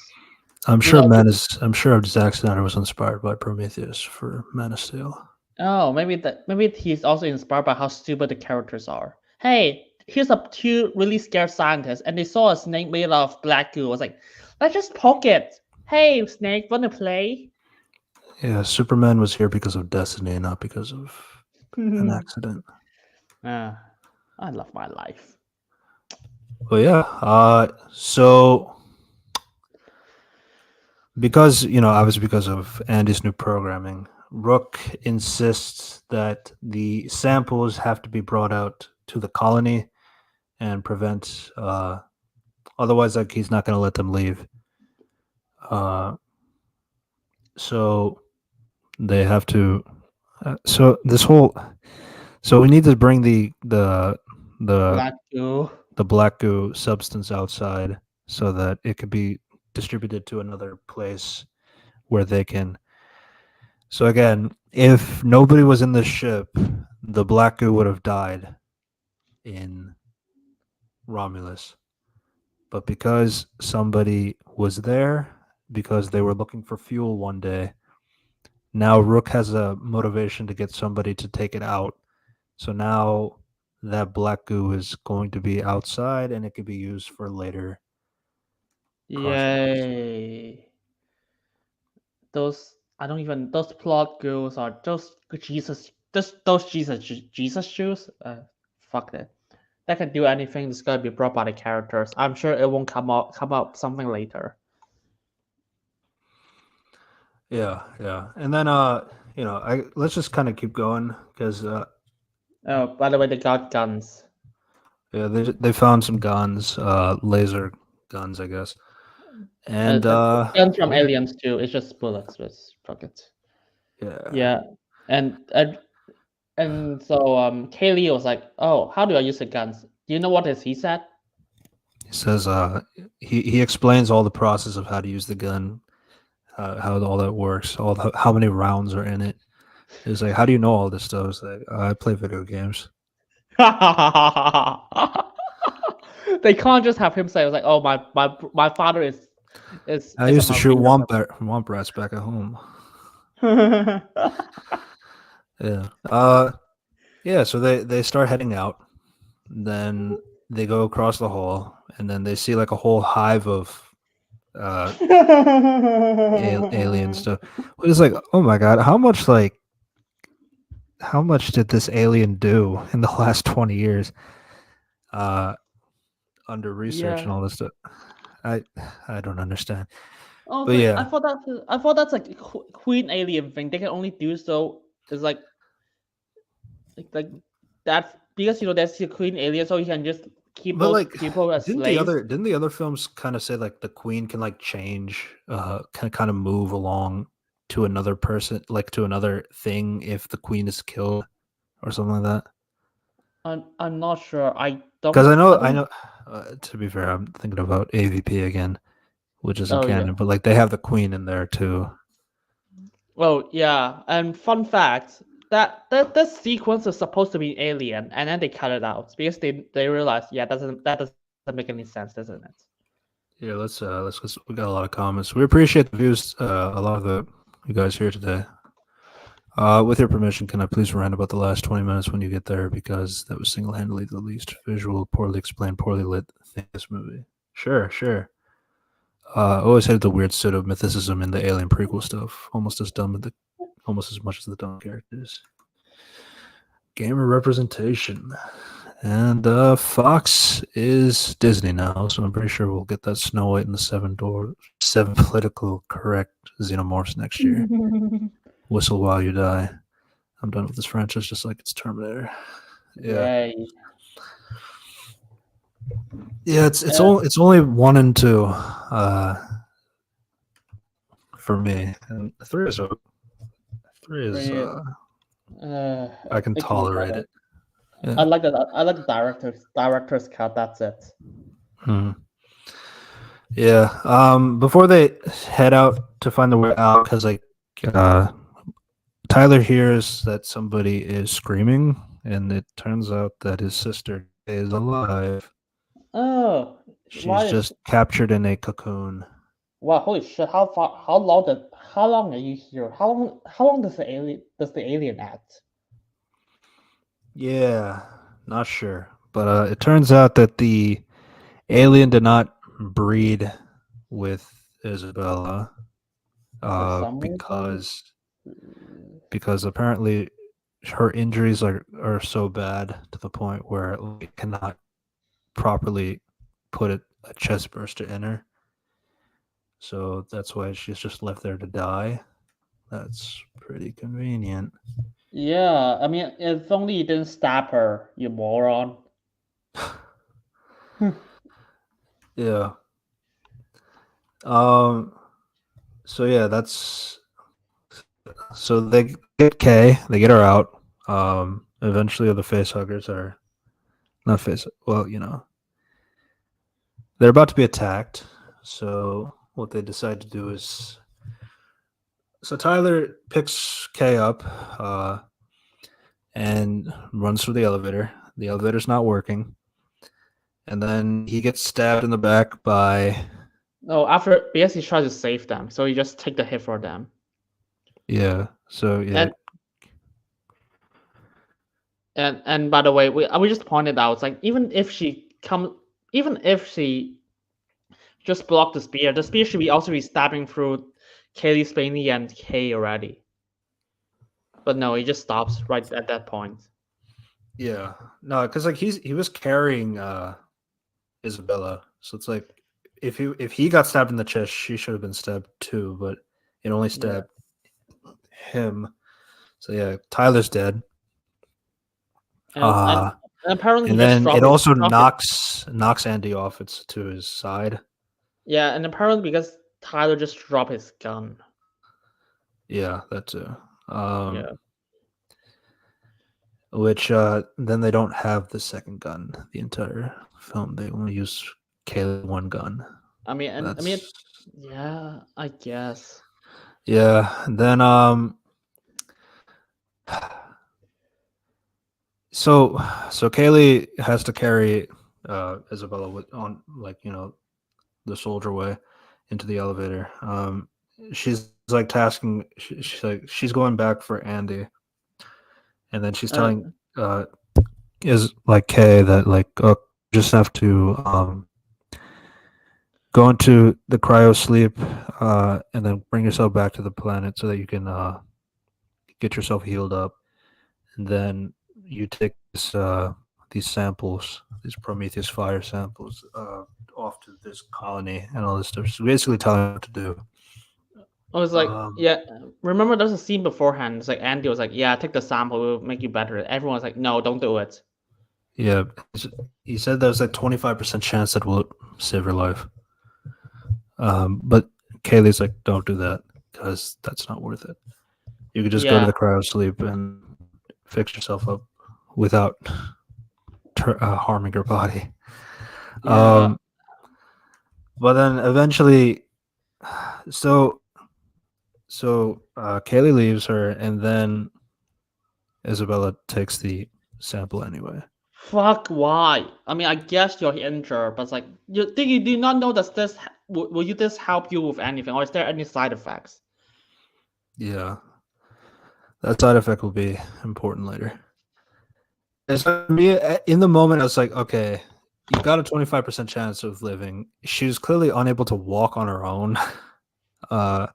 I'm You sure know, I'm sure Zack Snyder was inspired by Prometheus for Man of Steel. oh, maybe he's also inspired by how stupid the characters are. Hey, here's a two really scared scientists, and they saw a snake made out of black goo. I was like, let's just poke it. Hey, snake, wanna play? Yeah, Superman was here because of destiny, not because of an accident. I love my life. But yeah, so because obviously because of Andy's new programming, Rook insists that the samples have to be brought out to the colony and prevent. Otherwise, like he's not going to let them leave. So they have to. So this whole. So we need to bring the Black goo. the black goo substance outside so that it could be distributed to another place where they can. So again, if nobody was in the ship, the black goo would have died in Romulus. But because somebody was there, because they were looking for fuel one day, now Rook has a motivation to get somebody to take it out. So now that black goo is going to be outside and it could be used for later processes. Yay. Those I don't even those plot goos are those Jesus those Jesus shoes. Fuck that. That can do anything. It's gonna be brought by the characters. I'm sure it won't come up something later. Yeah, yeah. And then let's just kind of keep going because Oh, by the way, they got guns. yeah, they found some guns, laser guns, I guess. And Guns from yeah, aliens too. It's just bullets, but fuck it. Yeah. Yeah, and and and so Kaylee was like, "Oh, how do I use the guns?" Do you know what is he said? He says he explains all the process of how to use the gun, how all that works, how many rounds are in it. It's like, how do you know all this stuff? It's like, I play video games. They can't just have him say, "I was like, oh, my father I is a used to shoot marine." womp rats back at home. Yeah. Yeah. So they start heading out. Then they go across the hall, and then they see like a whole hive of uh alien stuff. But it's like, oh my god, how much did this alien do in the last 20 years? Uh, under research Yeah. and all this stuff. I I don't understand. I was But like, yeah, I thought that's like a queen alien thing. They can only do so is like that's because there's a queen alien, so you can just keep but those like, people as slaves. didn't the other films kind of say like the queen can like change, can kind of move along to another person, like to another thing if the queen is killed or something like that? I'm not sure. Because I I don't. know. To be fair, I'm thinking about AVP again, which isn't Oh yeah. canon, but like they have the queen in there too. Well, yeah. And fun fact that sequence is supposed to be alien, and then they cut it out because they realized, yeah, that doesn't make any sense, doesn't it? Yeah, we got a lot of comments. We appreciate the views. A lot of the you guys here today. With your permission, can I please rant about the last 20 minutes when you get there because that was single-handedly the least visual, poorly explained, poorly lit thing in this movie. Sure, sure. I always hated the weird pseudo mythicism in the Alien prequel stuff. Almost as much as the dumb characters. Gamer representation. And Fox is Disney now, so I'm pretty sure we'll get that Snow White and the seven political correct xenomorphs next year. Whistle while you die. I'm done with this franchise, just like it's Terminator. Yeah, Yay. yeah. It's only one and two, for me, and three is Three, I can it could be tolerate better. it. Yeah. I like the director's cut. That's it. Hmm. Yeah. Before they head out to find the way out, because like uh, Tyler hears that somebody is screaming, and it turns out that his sister is alive. Oh, She's why is just captured in a cocoon. wow? Holy shit! How long are you here? How long does the alien act? Yeah, not sure. But it turns out that the alien did not breed with Isabella, For some reason. because apparently her injuries are so bad to the point where it cannot properly put a chest burster in her. So that's why she's just left there to die. That's pretty convenient. Yeah, I mean, if only you didn't stab her, you moron. Yeah. Um. So yeah, that's so they get Kay, they get her out. Eventually the face huggers are not face. Well, they're about to be attacked. So what they decide to do is, so Tyler picks Kay up, and runs through the elevator. The elevator's not working, and then he gets stabbed in the back by, No, after because he tries to save them, so you just take the hit for them. yeah. So yeah, And and by the way, we just pointed out, it's like even if she just blocked the spear should be also be stabbing through Kaylee Spaney and Kay already. But no, he just stops right at that point. yeah. No, because like he was carrying Isabella, so it's like if he got stabbed in the chest, she should have been stabbed too, but it only Yeah. stabbed him. So yeah, Tyler's dead. And Uh and, and apparently he and just then it also dropped it. knocks Andy off it's to his side. Yeah, and apparently because Tyler just dropped his gun. Yeah, that too. Um, Yeah. which then they don't have the second gun the entire film. They only use Kaylee's one gun. I mean, That's yeah, I guess. yeah. Then so so Kaylee has to carry Isabella on like the soldier way into the elevator. She's like tasking. She's going back for Andy, and then she's Uh, telling is like Kay that like oh, you just have to go into the cryo sleep and then bring yourself back to the planet so that you can get yourself healed up, and then you take these samples, these Prometheus fire samples, off to this colony and all this stuff. So basically, telling you what to do. I was like, Um, yeah. Remember, there was a scene beforehand. It's like Andy was like, "Yeah, take the sample. It will make you better." Everyone was like, "No, don't do it." yeah, he said there's a 25% chance that will save your life. But Kaylee's like, don't do that because that's not worth it. You could just go to Yeah, the cryo sleep and fix yourself up without harming your body. yeah, Um, but then eventually, so Kaylee leaves her, and then Isabella takes the sample anyway. fuck. Why? I mean, I guess you're injured, but it's like, you think you do not know that this will you this help you with anything, or is there any side effects? Yeah, that side effect will be important later. And so me in the moment, I was like, okay, you got a 25% chance of living. She was clearly unable to walk on her own, uh,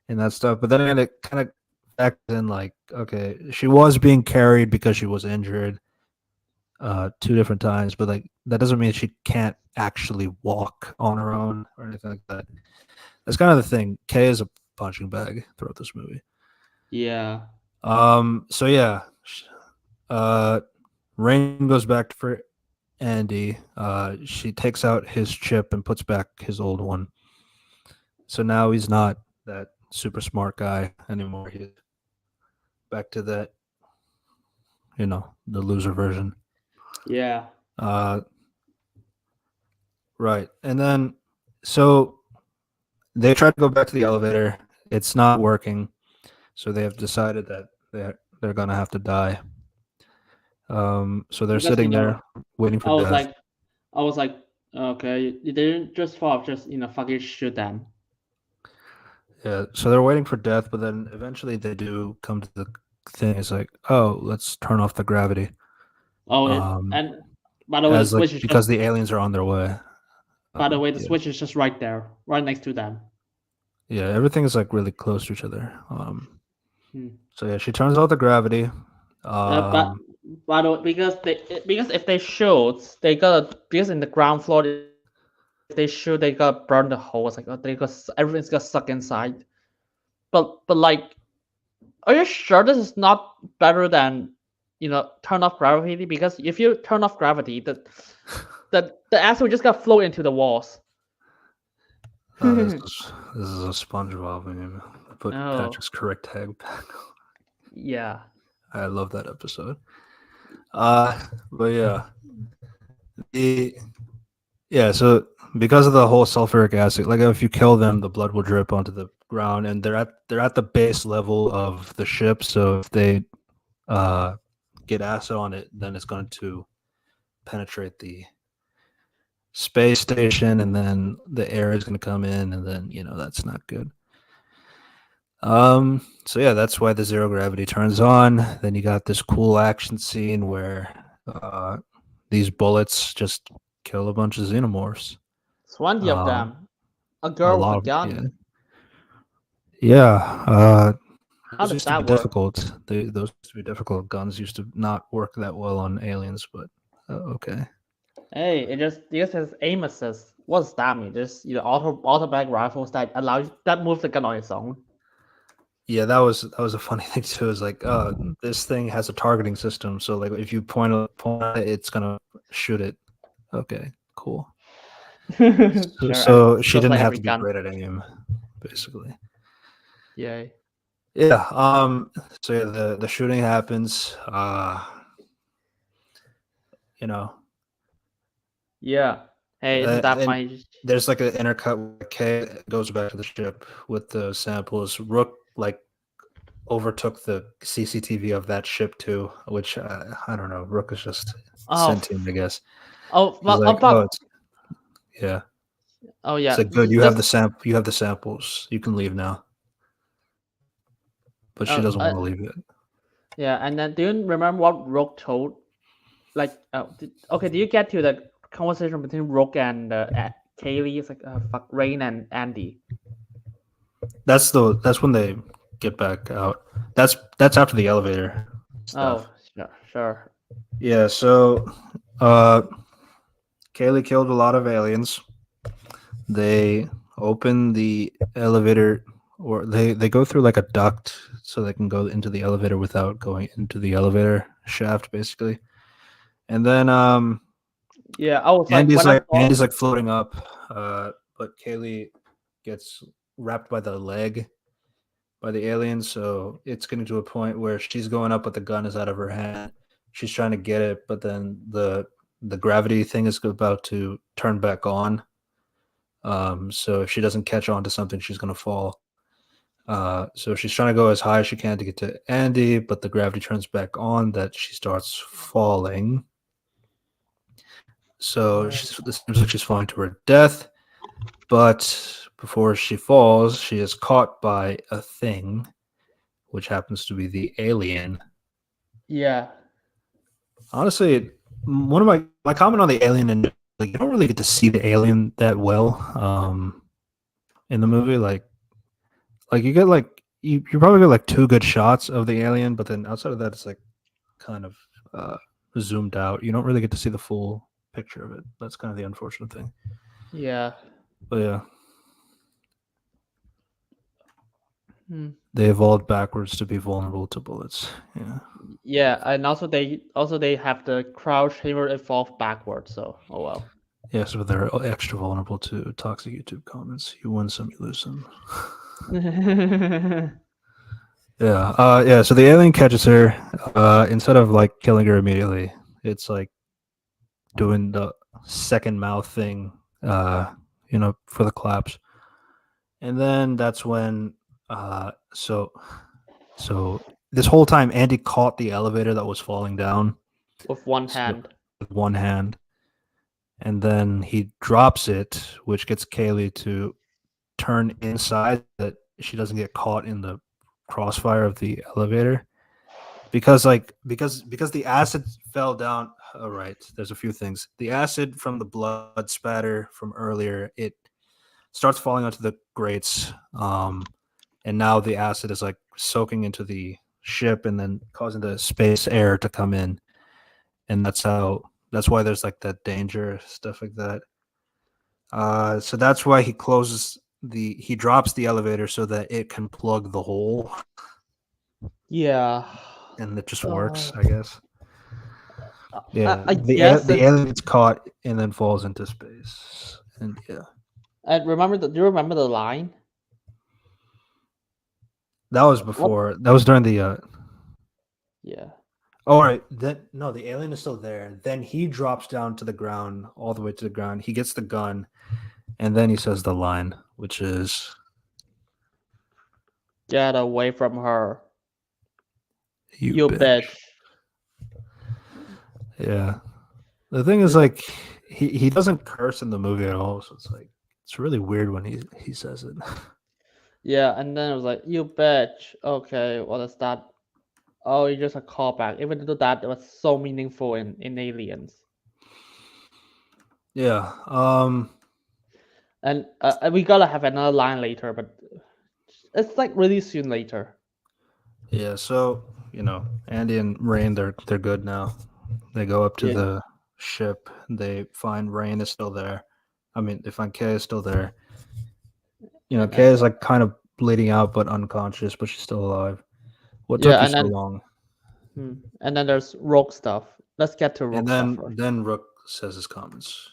and that stuff. But then it kind of factors in like, okay, she was being carried because she was injured, two different times, but like that doesn't mean she can't actually walk on her own or anything like that. That's kind of the thing. Kay is a punching bag throughout this movie. Yeah, So yeah, uh, Rain goes back for Andy. She takes out his chip and puts back his old one. So now he's not that super smart guy anymore. He's back to that, the loser version. yeah. Uh, right. And then, so they try to go back to the elevator. It's not working. So they have decided that they're gonna have to die. So they're Because sitting there waiting for I was death. like, I was like, okay, they didn't just fall, just fucking shoot them. Yeah. So they're waiting for death, but then eventually they do come to the thing. It's like, oh, let's turn off the gravity. Oh, Um, and by the way, the as like switch is just because the aliens are on their way. the Yeah. switch is just right there, right next to them. Yeah. Everything is like really close to each other. Hmm. So yeah, she turns off the gravity. But Um, by the way, because if they shoot, they gotta because in the ground floor, if they shoot, they gotta burn the hole. It's like everything's gonna suck inside. But like, are you sure this is not better than turn off gravity? Because if you turn off gravity, the acid will just got flow into the walls. this is a SpongeBob meme. I put Oh, Patrick's correct tag back. yeah. I love that episode. But yeah, the yeah. So because of the whole sulfuric acid, like if you kill them, the blood will drip onto the ground, and they're at the base level of the ship. So if they uh get acid on it, then it's going to penetrate the space station, and then the air is going to come in, and then that's not good. So yeah, that's why the zero gravity turns on. Then you got this cool action scene where these bullets just kill a bunch of xenomorphs. 20 of Um, them. A a girl with a lot of yeah, gun. yeah. How Those does used to be that work? difficult. Those used to be difficult. Guns used to not work that well on aliens, but okay. Hey, it just has aim assist. What does that mean? Just automatic rifles that moves the gun on its own. Yeah, that was a funny thing too. Is like, this thing has a targeting system, so like if you point at it, it's gonna shoot it. Okay, cool. So, Sure, so she just didn't like have every to be gun. great at aim, basically. Yay. Yeah. So yeah, the shooting happens. You know, Yeah. Hey, isn't that and funny? there's like an intercut where Kay goes back to the ship with the samples. Rook like overtook the CCTV of that ship too, which I don't know. Rook is just Oh, sentient, I guess. oh, He's oh, like, oh, fuck. it's yeah. Oh It's yeah. like good. You have Just the sample. You have the samples. You can leave now. But she uh, doesn't uh want to leave it. yeah. And then do you remember what Rook told? Like, okay. Do you get to the conversation between Rook and Kaylee? It's like, fuck, Rain and Andy. That's when they get back out. That's after the elevator stuff. Oh, sure, sure. Yeah. So, uh, Kaylee killed a lot of aliens. They open the elevator, or they go through like a duct so they can go into the elevator without going into the elevator shaft, basically. And then Yeah, I was like, when I saw. Andy's like floating up, but Kaylee gets wrapped by the leg by the alien, so it's getting to a point where she's going up, but the gun is out of her hand. She's trying to get it, but then the gravity thing is about to turn back on. So if she doesn't catch on to something, she's gonna fall. So she's trying to go as high as she can to get to Andy, but the gravity turns back on. That she starts falling. So Yeah. it seems like she's falling to her death. But before she falls, she is caught by a thing, which happens to be the alien. Yeah. Honestly, one of my comment on the alien, and like you don't really get to see the alien that well in the movie. Like you get like you probably get like two good shots of the alien, but then outside of that, it's like kind of uh, zoomed out. You don't really get to see the full picture of it. That's kind of the unfortunate thing. Yeah. But yeah, Hmm. they evolved backwards to be vulnerable to bullets. Yeah. Yeah, and also they have the crouch hammer evolve backwards. So, oh well. Yeah, so they're extra vulnerable to toxic YouTube comments. You win some, you lose some. Yeah. Yeah. So the alien catches her. Instead of like killing her immediately, it's like doing the second mouth thing. For the claps, and then that's when. So this whole time, Andy caught the elevator that was falling down. With one So hand. with one hand, and then he drops it, which gets Kaylee to turn inside that she doesn't get caught in the crossfire of the elevator because the acid fell down. All right, there's a few things. The acid from the blood spatter from earlier, it starts falling onto the grates, and now the acid is like soaking into the ship and then causing the space air to come in, and that's why there's like that danger stuff like that. So that's why he drops the elevator so that it can plug the hole, Yeah. and it just works, Uh, I guess. Yeah, I guess the it's. alien gets caught and then falls into space, and yeah, And remember the. Do you remember the line? that was What? before. That was during the. Yeah. All right, then no, the alien is still there. Then he drops down to the ground, all the way to the ground. He gets the gun, and then he says the line, which is Get away from her, "You you bitch." bitch. Yeah, the thing is, It's like, like, he doesn't curse in the movie at all, so it's like it's really weird when he says it. yeah, and then it was like, you bitch. Okay, what is that? Oh, it's just a callback. Even though that was so meaningful in Aliens. Yeah. And we gotta have another line later, but it's like really soon later. Yeah. So Andy and Rain, they're good now. They go up to Yeah, the ship. They find Rain is still there. I mean, they find Kay is still there. and Kay then is like kind of bleeding out but unconscious, but she's still alive. What took yeah, you and so then long? and then there's Rogue stuff. Let's get to And Rogue stuff then first. then Rook says his comments.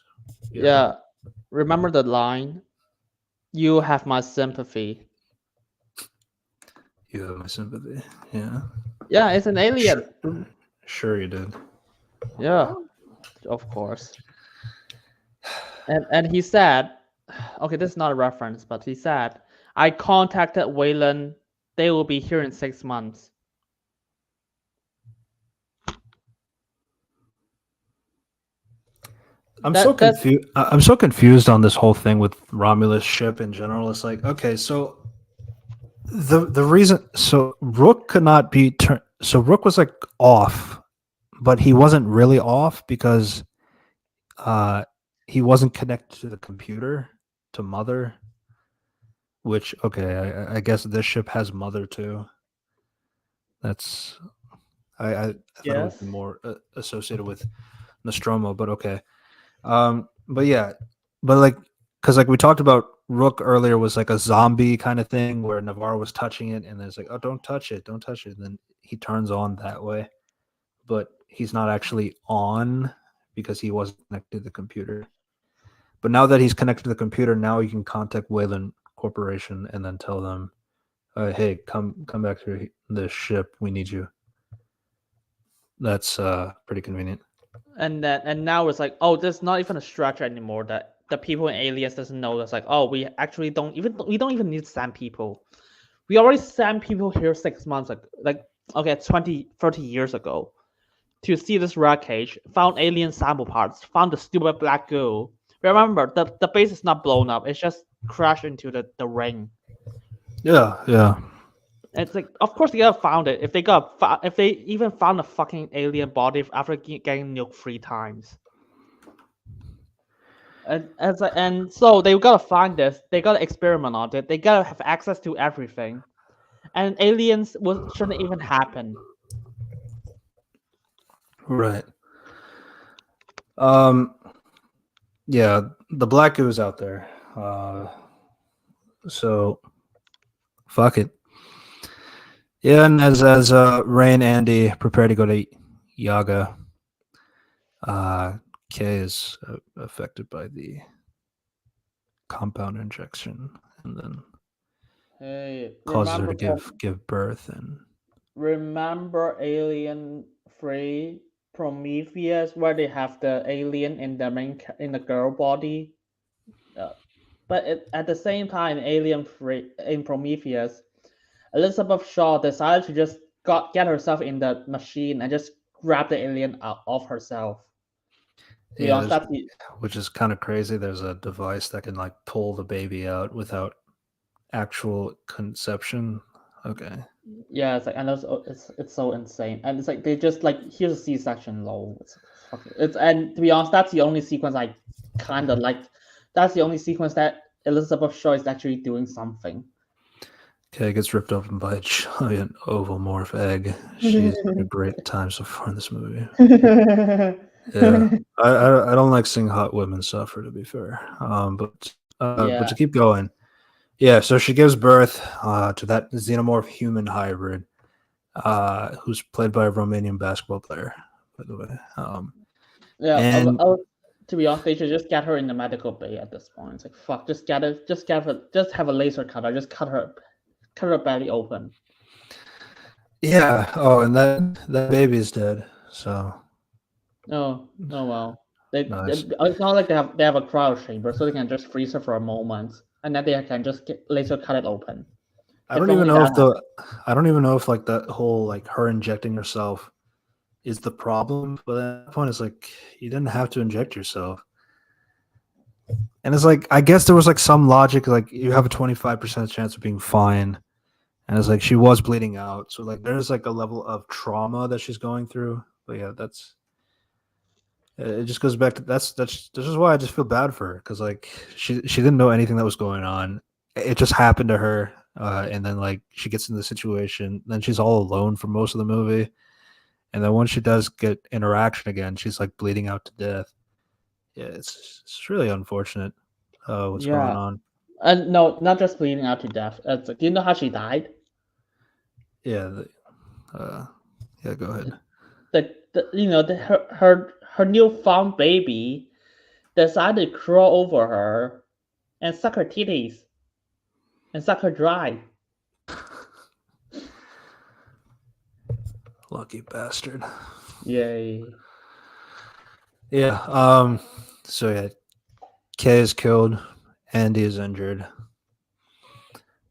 Yeah. Yeah, remember the line? You have my sympathy. You have my sympathy. Yeah. Yeah, it's an alien. Sure you did. Yeah, of course. And he said, okay, this is not a reference, but he said, I contacted Wayland. They will be here in 6 months. That's I'm so confused on this whole thing with Romulus ship in general. It's like, okay, so the reason so Rook could not be turned. So Rook was like off, but he wasn't really off because uh he wasn't connected to the computer to Mother. Which okay, I guess this ship has Mother too. That's I thought it would be yes. more associated with Nostromo, but okay. But yeah, but like, because like we talked about, Rook earlier was like a zombie kind of thing where Navarro was touching it, and then it's like, oh, don't touch it, don't touch it. And then he turns on that way, but he's not actually on because he wasn't connected to the computer. But now that he's connected to the computer, now he can contact Wayland Corporation and then tell them, "Hey, come back to the ship. We need you." That's pretty convenient. And now it's like, oh, there's not even a stretch anymore that the people in Alias doesn't know. That's like, oh, we don't even need to send people. We already sent people here 6 months ago, like okay, 20, 30 years ago, to see this wreckage, found alien sample parts, found the stupid black goo. Remember, the base is not blown up; it's just crashed into the ring. Yeah, yeah. It's like, of course they gotta found it. If they even found a fucking alien body after getting nuked 3 times, and so they gotta find this. They gotta experiment on it. They gotta have access to everything, and aliens shouldn't even happen. Right. Um. Yeah, the black goo out there. So fuck it. Yeah, and as Ray and Andy prepare to go to Yaga, Kay is affected by the compound injection, and then Hey, causes her to give birth. And remember Alien Free Prometheus, where they have the alien in in the girl body. Uh, but at the same time, Alien Free in Prometheus, Elizabeth Shaw decided to just get herself in the machine and just grab the alien out of herself. To be yeah, honest, that's the which is kind of crazy. There's a device that can like pull the baby out without actual conception. Okay. yeah. It's like, and it's so insane, and it's like they just like, here's a C-section, lol. It's and to be honest, that's the only sequence I kind of like. That's the only sequence that Elizabeth Shaw is actually doing something. Kay gets ripped open by a giant ovomorph egg. She's had a great time so far in this movie. Yeah, I don't like seeing hot women suffer. To be fair, but Yeah, to keep going, yeah. So she gives birth to that xenomorph human hybrid, who's played by a Romanian basketball player, by the way. yeah. And To be honest, they should just get her in the medical bay at this point. It's like, fuck, just have a laser cutter, just cut her belly open. yeah, oh, and that baby's dead. So Oh well. nice. It's not like they have a cryo chamber, so they can just freeze her for a moment, and then they can just laser cut it open. I If don't even only know that. if the I don't even know if like that whole like her injecting herself is the problem. But at that point, it's like you didn't have to inject yourself. And it's like I guess there was like some logic, like you have a 25% chance of being fine, and it's like she was bleeding out, so like there's like a level of trauma that she's going through. But yeah, that's it. Just goes back to that's this is why I just feel bad for her because like she didn't know anything that was going on. It just happened to her, and then like she gets in the situation, then she's all alone for most of the movie, and then once she does get interaction again, she's like bleeding out to death. Yeah, it's really unfortunate what's going Yeah, on. and no, not just bleeding out to death. It's like, do you know how she died? Yeah, uh, yeah. Go ahead. Her newfound baby decided to crawl over her and suck her titties and suck her dry. Lucky bastard. Yay. Yeah. So yeah, Kay is killed. Andy is injured.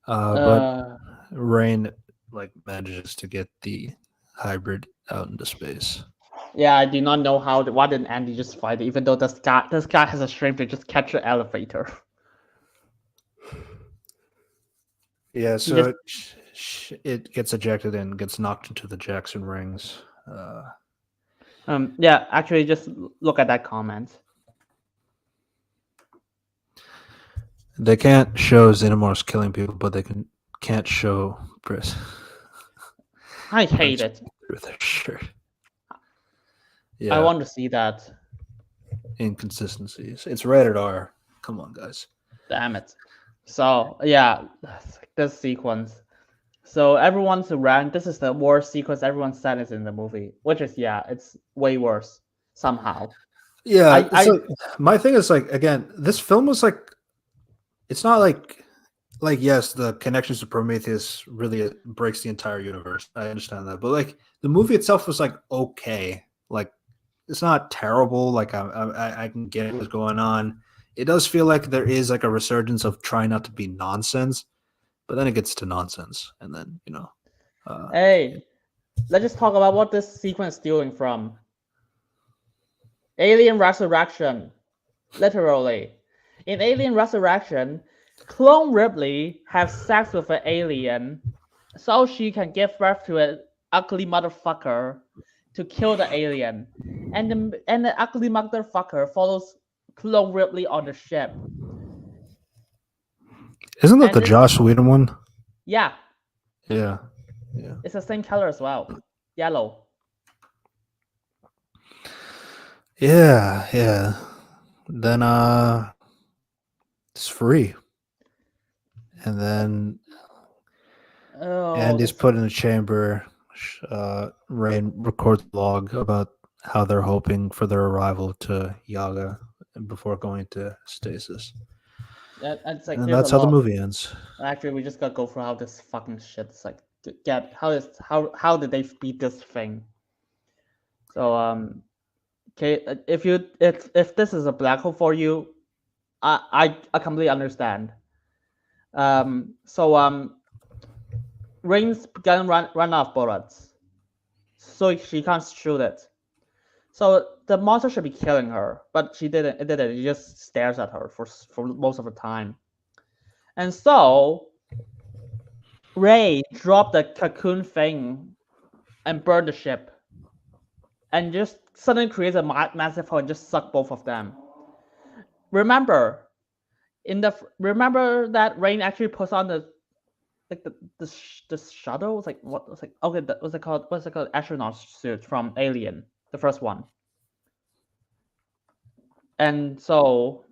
But Uh, Rain like manages to get the hybrid out into space. yeah, I do not know why didn't Andy just fight it, even though this guy has a strength to just catch an elevator. Yeah. He So just it gets ejected and gets knocked into the Jackson rings. yeah, actually just look at that comment. They can't show Xenomorphs killing people, but they can't show Briss I hate it. through their shirt. I Yeah, want to see that. inconsistencies. It's rated R. Come on, guys. Damn it. So yeah, this sequence. So everyone's around. This is the worst sequence everyone said is in the movie, which is it's way worse somehow. Yeah, I so my thing is like again, this film was like, it's not like yes, the connections to Prometheus really breaks the entire universe. I understand that, but like the movie itself was like okay, like it's not terrible. Like I can get what's going on. It does feel like there is like a resurgence of trying not to be nonsense, but then it gets to nonsense, and then hey, let's just talk about what this sequence is stealing from. Alien Resurrection. Literally. In Alien Resurrection, Clone Ripley has sex with an alien so she can give birth to an ugly motherfucker to kill the alien. And the ugly motherfucker follows Clone Ripley on the ship. isn't that And the this, Josh Whedon one? yeah, Yeah. it's the same color as well. Yellow. Yeah. Then it's free. And then Andy's put in a chamber. Rain records a log about how they're hoping for their arrival to Yaga before going to stasis. It's like And there's that's a how the lot. movie ends. Actually, we just gotta go through how this fucking shit's like to get how did they beat this thing? So okay, if this is a black hole for you, I completely understand. So Rain's gun run out of bullets, so she can't shoot it. So the monster should be killing her, but she didn't. It didn't. It just stares at her for most of the time. And so Ray dropped the cocoon thing and burned the ship, and just suddenly creates a massive hole and just suck both of them. Remember, remember that Rain actually puts on the like the shuttle was like what was like okay that was it called what's it called astronaut suit from Alien, the first one. And so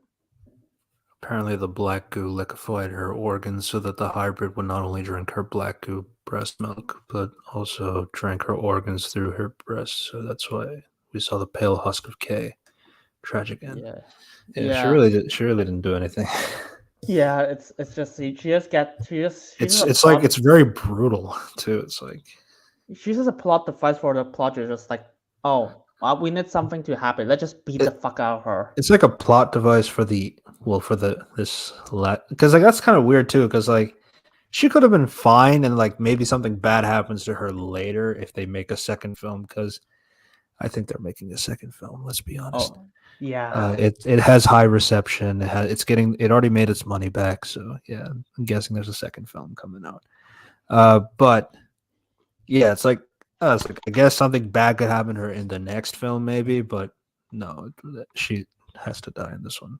Apparently, the black goo liquefied her organs so that the hybrid would not only drink her black goo breast milk, but also drank her organs through her breast. So that's why we saw the pale husk of K. Tragic end. Yeah, she really didn't do anything. Yeah, it's just she just It's like it's very brutal too. It's like she just a plot device for the plot. You're just like, oh, we need something to happen. Let's just beat the fuck out of her. It's like a plot device for because like that's kind of weird too. Because like she could have been fine, and like maybe something bad happens to her later if they make a second film. Because I think they're making a second film. Let's be honest. Oh, yeah. It has high reception. It already made its money back. So yeah, I'm guessing there's a second film coming out. But yeah, it's like I guess something bad could happen to her in the next film, maybe. But no, she has to die in this one,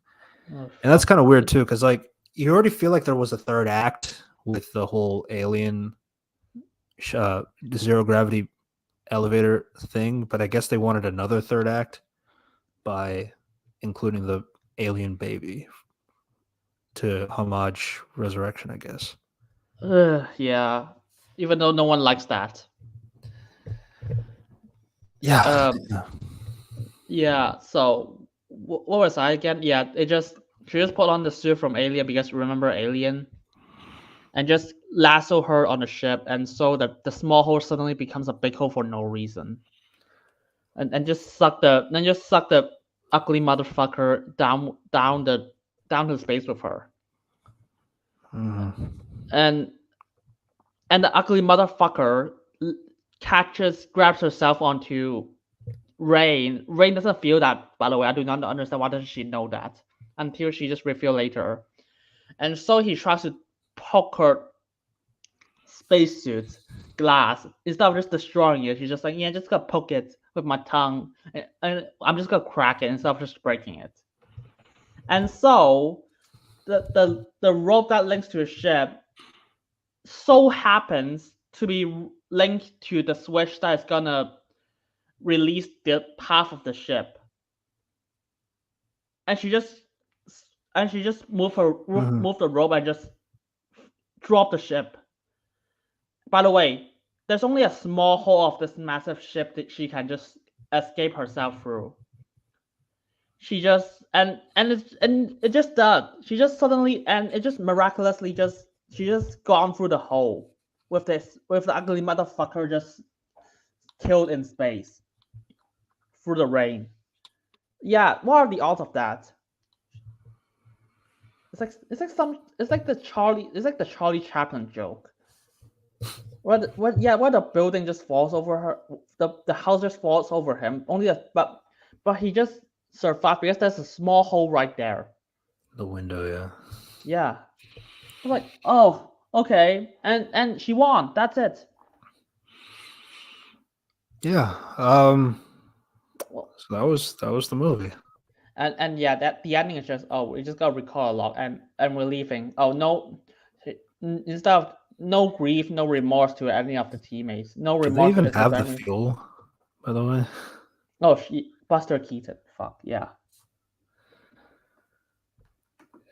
and that's kind of weird too, because like you already feel like there was a third act with the whole alien zero gravity elevator thing, but I guess they wanted another third act by including the alien baby to homage Resurrection, I guess. Yeah, even though no one likes that. Yeah. Yeah. So what was I again? Yeah, she just put on the suit from Alien because remember Alien. and just lasso her on the ship, and so that the small hole suddenly becomes a big hole for no reason, and just suck the ugly motherfucker down to space with her, Mhm. and the ugly motherfucker grabs herself onto Rain. Rain doesn't feel that, by the way. I do not understand why doesn't she know that until she just reveal later. And so he tries to poke her spacesuit glass instead of just destroying it. She's just like, yeah, just gonna poke it with my tongue, and I'm just gonna crack it instead of just breaking it. And so the rope that links to the ship so happens to be linked to the switch that is gonna release the path of the ship, and she just Mhm. move the rope and just drop the ship. By the way, there's only a small hole of this massive ship that she can just escape herself through. She just and it just does. She just suddenly and it just miraculously just she just gone through the hole with the ugly motherfucker just killed in space through the rain. Yeah, what are the odds of that? It's like the Charlie Chaplin joke. Where the building just falls over her, the house just falls over him. Only a, but he just survived because there's a small hole right there. The window, yeah. Yeah, I was like, oh, okay, and she won. That's it. Yeah. Well, So that was the movie. and yeah, that the ending is just we just got recall a lot and we're leaving. Oh no, instead of no grief, no remorse to any of the teammates, no Do they remorse to even his have the family. fuel, by the way? Oh, Buster Keaton. Fuck yeah.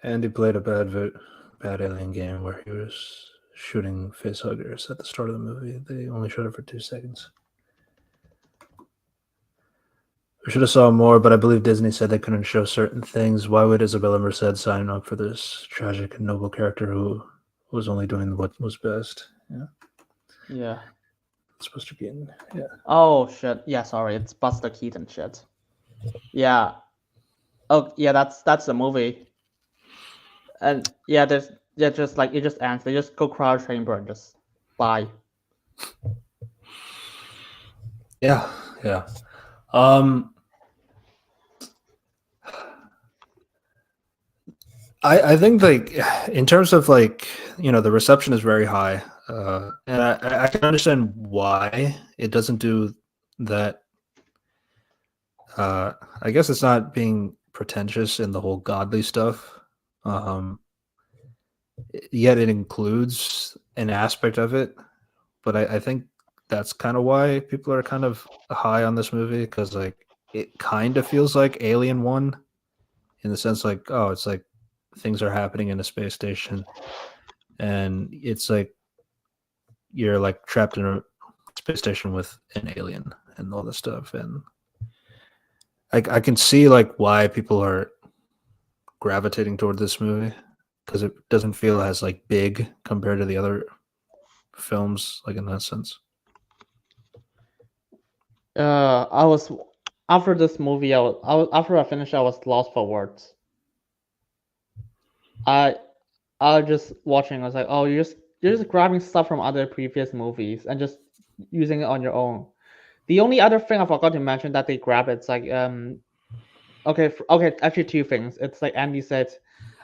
And he played a bad alien game where he was shooting face huggers at the start of the movie. They only showed it for 2 seconds. We should have saw more, but I believe Disney said they couldn't show certain things. Why would Isabella Merced sign up for this tragic and noble character who was only doing what was best? Yeah, Yeah. it's supposed to be in. Yeah. Oh shit. Yeah, sorry, it's Buster Keaton shit. Yeah. Oh yeah, that's the movie. And yeah, just like it just ends. They just go crowd chamber and just bye. Yeah, yeah. Um, I think like in terms of like the reception is very high, and I can understand why it doesn't do that. I guess it's not being pretentious in the whole godly stuff. Um, Yet it includes an aspect of it, but I think that's kind of why people are kind of high on this movie because like it kind of feels like Alien One in the sense like it's like things are happening in a space station and it's like you're like trapped in a space station with an alien and all this stuff and I can see like why people are gravitating toward this movie because it doesn't feel as like big compared to the other films like in that sense. I was after this movie. After I finished. I was lost for words. I I was just watching. I was like, oh, you're just grabbing stuff from other previous movies and just using it on your own. The only other thing I forgot to mention that they grab it's like okay, actually two things. It's like Andy said,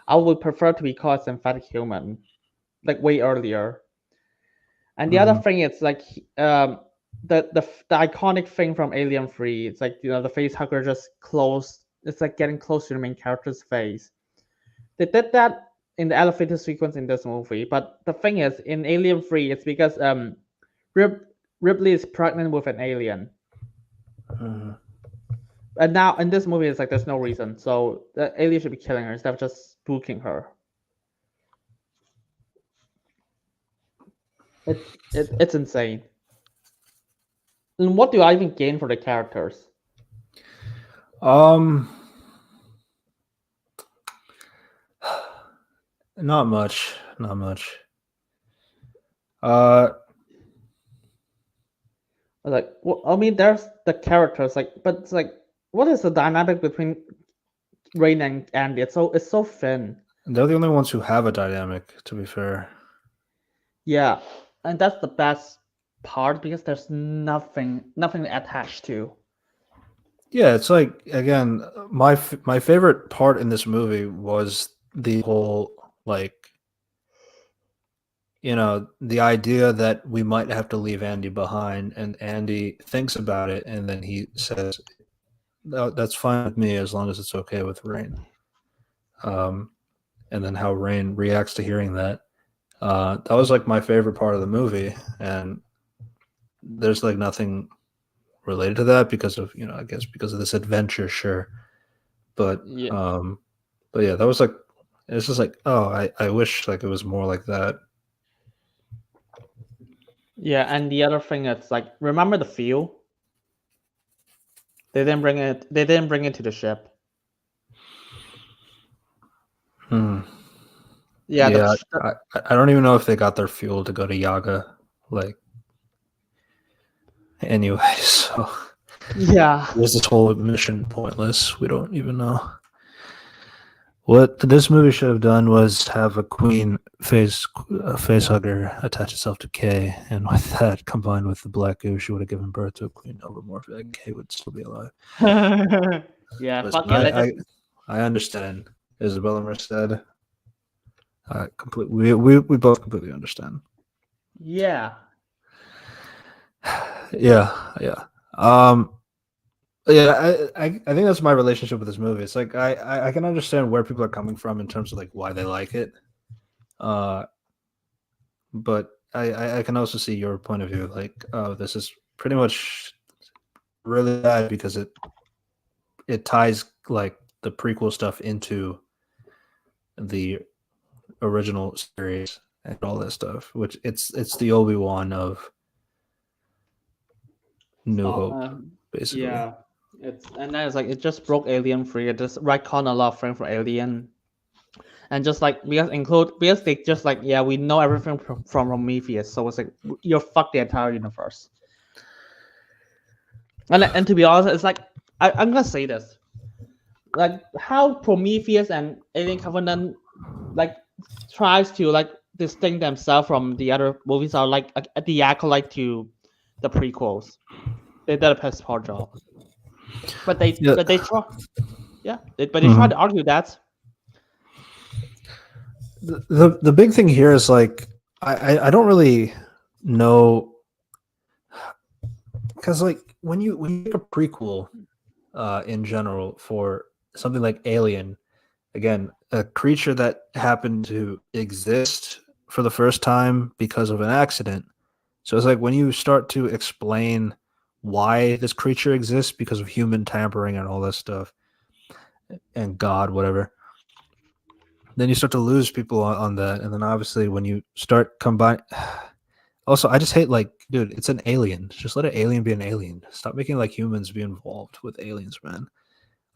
I would prefer to be called synthetic human, like way earlier. And the other Mm-hmm. thing is like the iconic thing from Alien 3. It's like the face hugger just close. It's like getting close to the main character's face. They did that in the elevator sequence in this movie, but the thing is in Alien 3, it's because Ripley is pregnant with an alien. Mm-hmm. And now in this movie, it's like there's no reason, so the alien should be killing her instead of just spooking her. It's insane. And what do I even gain for the characters? Um, not much, not much. Uh, Like, well, I mean, there's the characters, like, but it's like, what is the dynamic between Rain and Andy? It's so thin. they're the only ones who have a dynamic, to be fair. Yeah, and that's the best part because there's nothing attached to. Yeah, it's like again, my favorite part in this movie was the whole like the idea that we might have to leave Andy behind, and Andy thinks about it, and then he says, "No, that's fine with me as long as it's okay with Rain." Um, and then how Rain reacts to hearing that. That was like my favorite part of the movie, and there's like nothing related to that because of I guess because of this adventure, sure, but Yeah, um, but yeah, that was like it's just like I wish like it was more like that. yeah, and the other thing is like, remember the fuel? They didn't bring it. They didn't bring it to the ship. Hmm. Yeah, Yeah, I don't even know if they got their fuel to go to Yaga. Like, anyway, so yeah, was this whole mission pointless? We don't even know. What this movie should have done was have a queen face hugger attach itself to K, and with that combined with the black goo, she would have given birth to a queen overmorph, and K would still be alive. yeah. Listen, Fuck it. Let's just I understand, Isabella Merced. We both completely understand. yeah. Yeah. Um, yeah, I think that's my relationship with this movie. It's like I can understand where people are coming from in terms of like why they like it. Uh, but I can also see your point of view. Like, oh, this is pretty much really bad because it ties like the prequel stuff into the original series and all that stuff. Which it's the Obi-Wan of New Stop. Hope, basically. Yeah. And then it's like it just broke Alien Free. It just retcon a lot of things for Alien, and just like because they just like, yeah, we know everything from Prometheus, so it's like you're fucked the entire universe. And to be honest, it's like I'm gonna say this, like how Prometheus and Alien Covenant like tries to like distinct themselves from the other movies are like the acolyte to the prequels. They did a piss poor job, but they Yeah. but they try, yeah, but they try Mhm. to argue that. The big thing here is like I don't really know because like when you make a prequel in general for something like Alien, again, a creature that happened to exist for the first time because of an accident. So it's like when you start to explain why this creature exists because of human tampering and all this stuff and God, whatever, then you start to lose people on that. And then obviously when you start combine also I just hate like, dude, it's an alien. Just let an alien be an alien. Stop making like humans be involved with aliens, man.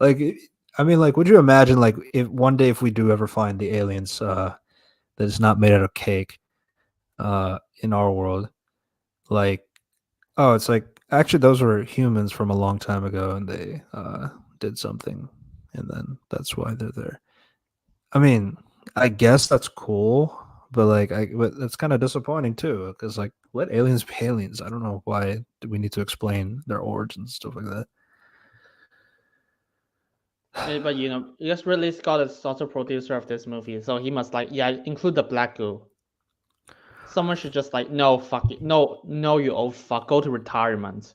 Like I mean, like, would you imagine like if one day if we do ever find the aliens that is not made out of cake in our world, like, oh, it's like actually those were humans from a long time ago and they did something and then that's why they're there. I mean, I guess that's cool, but but that's kind of disappointing too, because like, let aliens be aliens. I don't know why do we need to explain their origins and stuff like that. But because Ridley Scott is also producer of this movie, so he must like, yeah, include the black goo. Someone should just like, no, fuck it, no, you old fuck, go to retirement.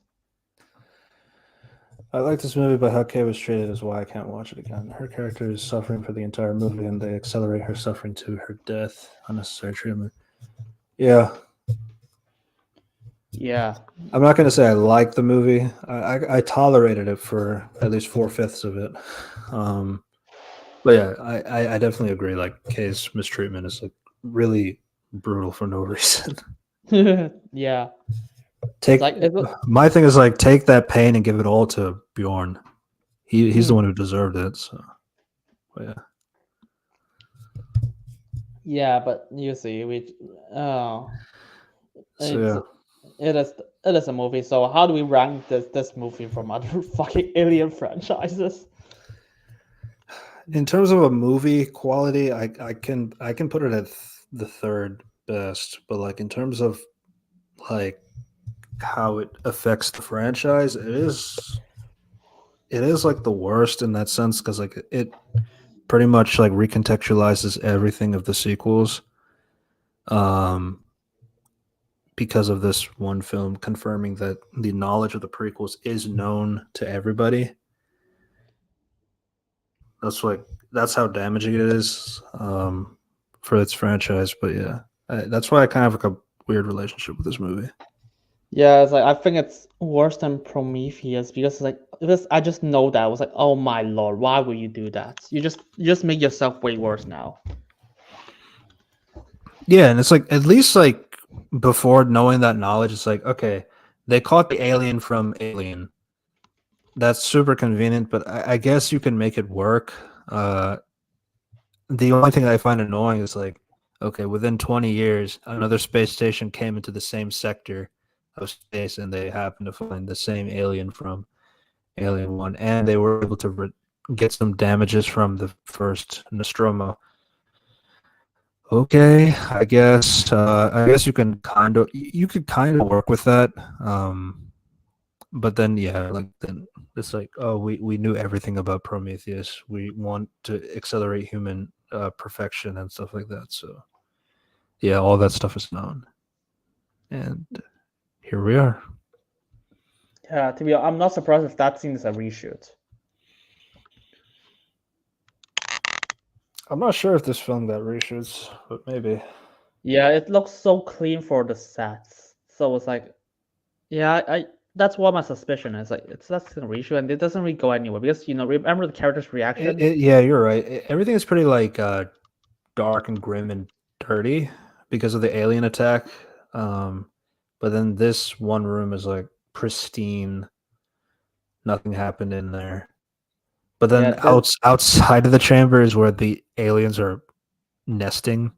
I like this movie, but how Kay was treated is why I can't watch it again. Her character is suffering for the entire movie, and they accelerate her suffering to her death. Unnecessary treatment. Yeah, Yeah, I'm not going to say I like the movie. I tolerated it for at least 4/5 of it. Um, but yeah, I definitely agree. Like Kay's mistreatment is like really brutal for no reason. yeah. Take Like it, my thing is like take that pain and give it all to Bjorn. He's the mm, one who deserved it. So but yeah. yeah, but you see, we, oh, So It's yeah. it is a movie. So how do we rank this movie from other fucking Alien franchises? In terms of a movie quality, I can put it at the third best, but like in terms of like how it affects the franchise, it is like the worst in that sense because like it pretty much like recontextualizes everything of the sequels. Um, because of this one film confirming that the knowledge of the prequels is known to everybody. That's like that's how damaging it is for its franchise. But yeah, that's why I kind of have like a weird relationship with this movie. Yeah, it's like I think it's worse than Prometheus because it's like this. I just know that I was like, oh my lord, why would you do that? You just make yourself way worse now. Yeah, and it's like at least like before knowing that knowledge, it's like okay, they caught the alien from Alien. That's super convenient, but I guess you can make it work. The only thing I find annoying is like, okay, within 20 years, another space station came into the same sector of space, and they happened to find the same alien from Alien One, and they were able to get some damages from the first Nostromo. Okay, I guess you could kind of work with that. But then yeah, like then it's like oh we knew everything about Prometheus. We want to accelerate human perfection and stuff like that. So yeah, all that stuff is known, and here we are. Yeah, to be honest, I'm not surprised if that scene is a reshoot. I'm not sure if this film got reshoots, but maybe. Yeah, it looks so clean for the sets. So it's like, yeah, I that's what my suspicion is. Like, it's that's a reshoot, and it doesn't really go anywhere because remember the character's reaction. Yeah, you're right. Everything is pretty like dark and grim and dirty because of the alien attack. Um, but then this one room is like pristine. Nothing happened in there. But Yeah, then outside of the chamber is where the aliens are nesting.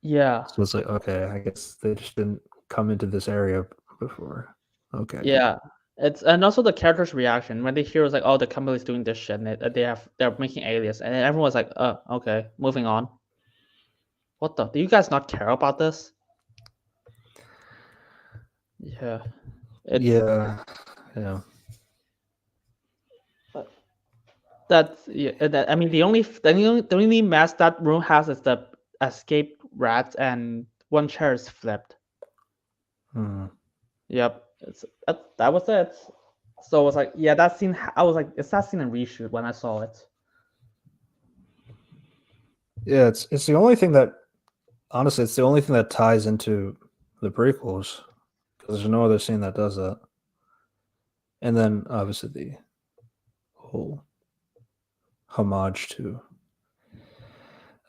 yeah, So it's like, okay, I guess they just didn't come into this area before. Okay, I get yeah. It's and also the character's reaction when they hear it's like, oh, the company's doing this shit, and they're making aliens, and then everyone's like, oh, okay, moving on. What the? Do you guys not care about this? Yeah, it's yeah, yeah, that's yeah. I mean, the only mess that room has is the escape rats, and one chair is flipped. hmm. Yep, that was it. So I was like, yeah, that scene. I was like, is that scene a reshoot when I saw it? Yeah. It's the only thing that honestly, it's the only thing that ties into the prequels because there's no other scene that does that. And then obviously the whole homage to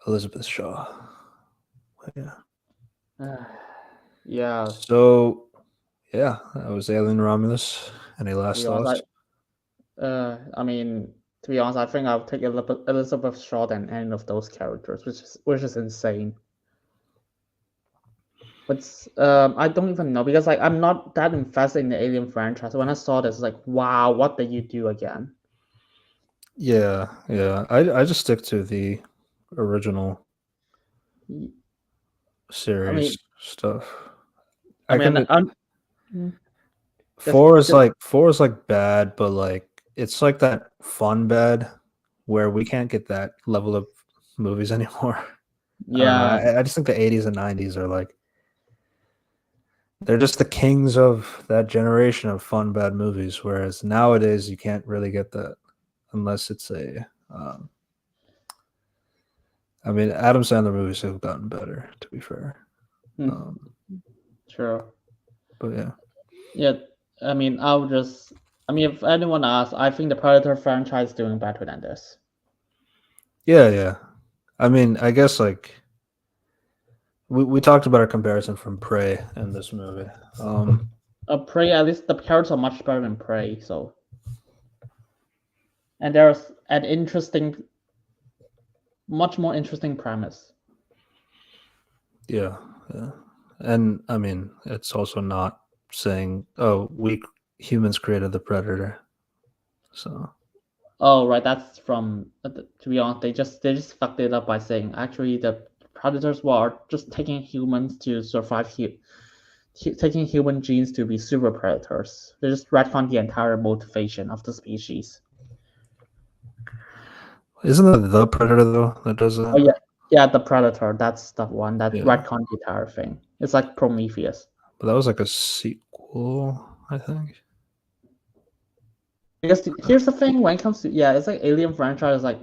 Elizabeth Shaw. Yeah. Yeah, So yeah, that was Alien Romulus. Any to last be honest, thoughts? I mean, to be honest, I think I'll take Elizabeth Shaw than any of those characters, which is insane. But I don't even know because like I'm not that invested in the Alien franchise. When I saw this, like, wow, what did you do again? Yeah, yeah. I just stick to the original I mean, series stuff. I I mean, can mm, just four is like bad, but like it's like that fun bad where we can't get that level of movies anymore. I don't know. yeah, I just think the 80s and 90s are like they're just the kings of that generation of fun bad movies. Whereas nowadays you can't really get that unless it's a. I mean, Adam Sandler movies have gotten better, to be fair. hmm, Um, sure. but yeah, Yeah, I mean, I mean, if anyone asks, I think the Predator franchise is doing better than this. yeah, yeah. I mean, I guess like we talked about our comparison from Prey and this movie. Prey, at least the characters are much better than Prey, so and there's an interesting, much more interesting premise. Yeah, yeah. and I mean, it's also not saying, "Oh, we humans created the predator." So Oh, right. That's from. To be honest, they just fucked it up by saying actually the predators were just taking humans to survive. Taking human genes to be super predators. They just retcon the entire motivation of the species. isn't that the predator though that does Oh that? yeah, yeah. The predator. That's the one that Yeah, retcon the entire thing. It's like Prometheus. but that was like a sequel, I think. Because here's the thing when it comes to it's like Alien franchise. Like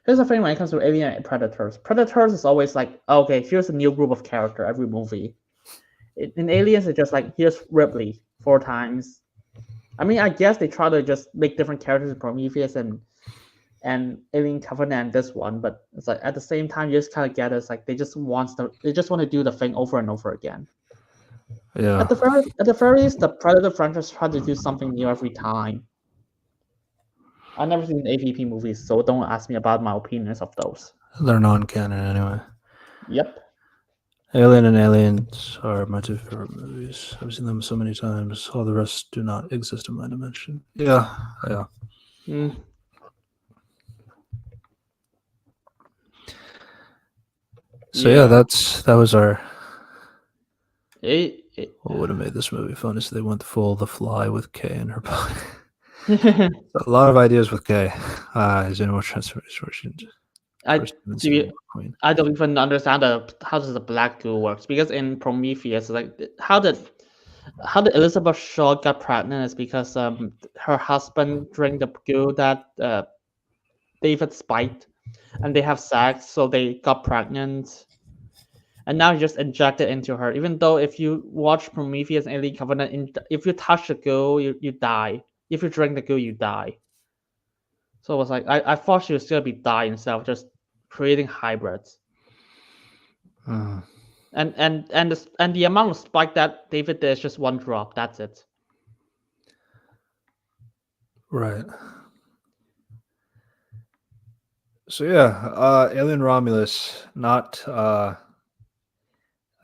here's the thing when it comes to Alien and Predators. Predators is always like okay, here's a new group of character every movie. In Aliens, it's just like here's Ripley 4 times. I mean, I guess they try to just make different characters in Prometheus and Alien Covenant and this one, but it's like at the same time you just kind of get it, it's like they just want to do the thing over and over again. Yeah, At the very least, the Predator franchise try to do something new every time. I've never seen AVP movies, so don't ask me about my opinions of those. they're non-canon anyway. Yep. Alien and Aliens are my two favorite movies. I've seen them so many times. All the rest do not exist in my dimension. Yeah, yeah. Mm. So yeah, that was our. What would have made this movie fun is they went full The Fly with K in her body. A lot of ideas with K. Is anyone transformation? I First human do. symbol queen. I don't even understand how does the black goo works because in Prometheus, like how the Elizabeth Shaw got pregnant is because her husband drank the goo that David spiked, and they have sex, so they got pregnant, and now he just injected into her. Even though if you watch Prometheus and Alien Covenant, if you touch the goo, you die. If you drink the goo, you die. So it was like I thought she was gonna be die instead of just creating hybrids. And the amount of spike that David did is just one drop. That's it. Right. So yeah, Alien Romulus, not I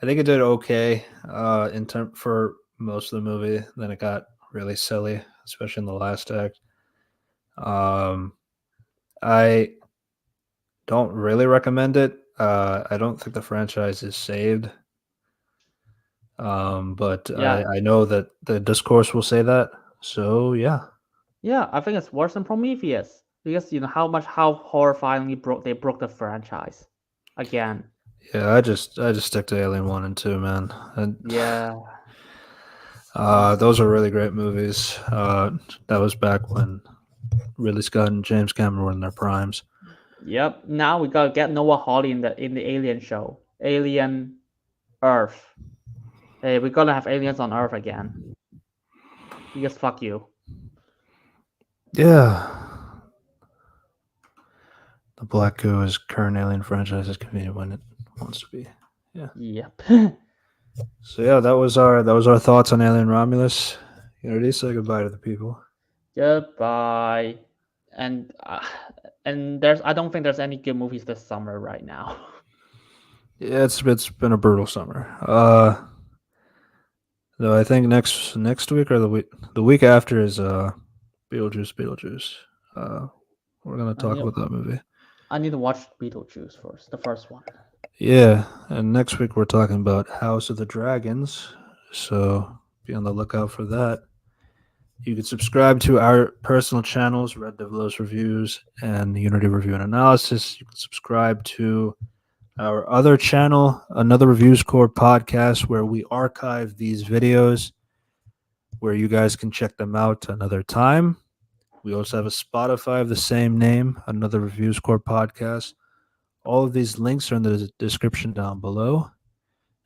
think it did okay in term for most of the movie. Then it got really silly, especially in the last act. I don't really recommend it. I don't think the franchise is saved. But Yeah, I know that the discourse will say that. So yeah. yeah. I think it's worse than Prometheus because you know how horrifyingly they broke the franchise again. Yeah, I just stick to Alien 1 and 2, man. And Yeah. those are really great movies. That was back when Ridley Scott and James Cameron were in their primes. Yep. Now we gotta get Noah Hawley in the Alien show. Alien Earth. Hey, we're gonna have aliens on Earth again. Because fuck you. Yeah. The Black Goo is current Alien franchise is convenient when it wants to be. Yeah. Yep. So yeah, that was our thoughts on Alien Romulus. You know, say goodbye to the people. Goodbye. And I don't think there's any good movies this summer right now. Yeah, it's been a brutal summer. Though I think next week or the week after is Beetlejuice. We're gonna I talk need about that movie. I need to watch Beetlejuice first, the first one. Yeah, and next week we're talking about House of the Dragons. So be on the lookout for that. You can subscribe to our personal channels, Red Devilos Reviews and Unity Review and Analysis. You can subscribe to our other channel, Another Reviews Corp podcast, where we archive these videos where you guys can check them out another time. We also have a Spotify of the same name, Another Reviews Corp podcast. All of these links are in the description down below.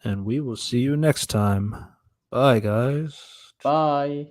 And we will see you next time. Bye, guys. Bye.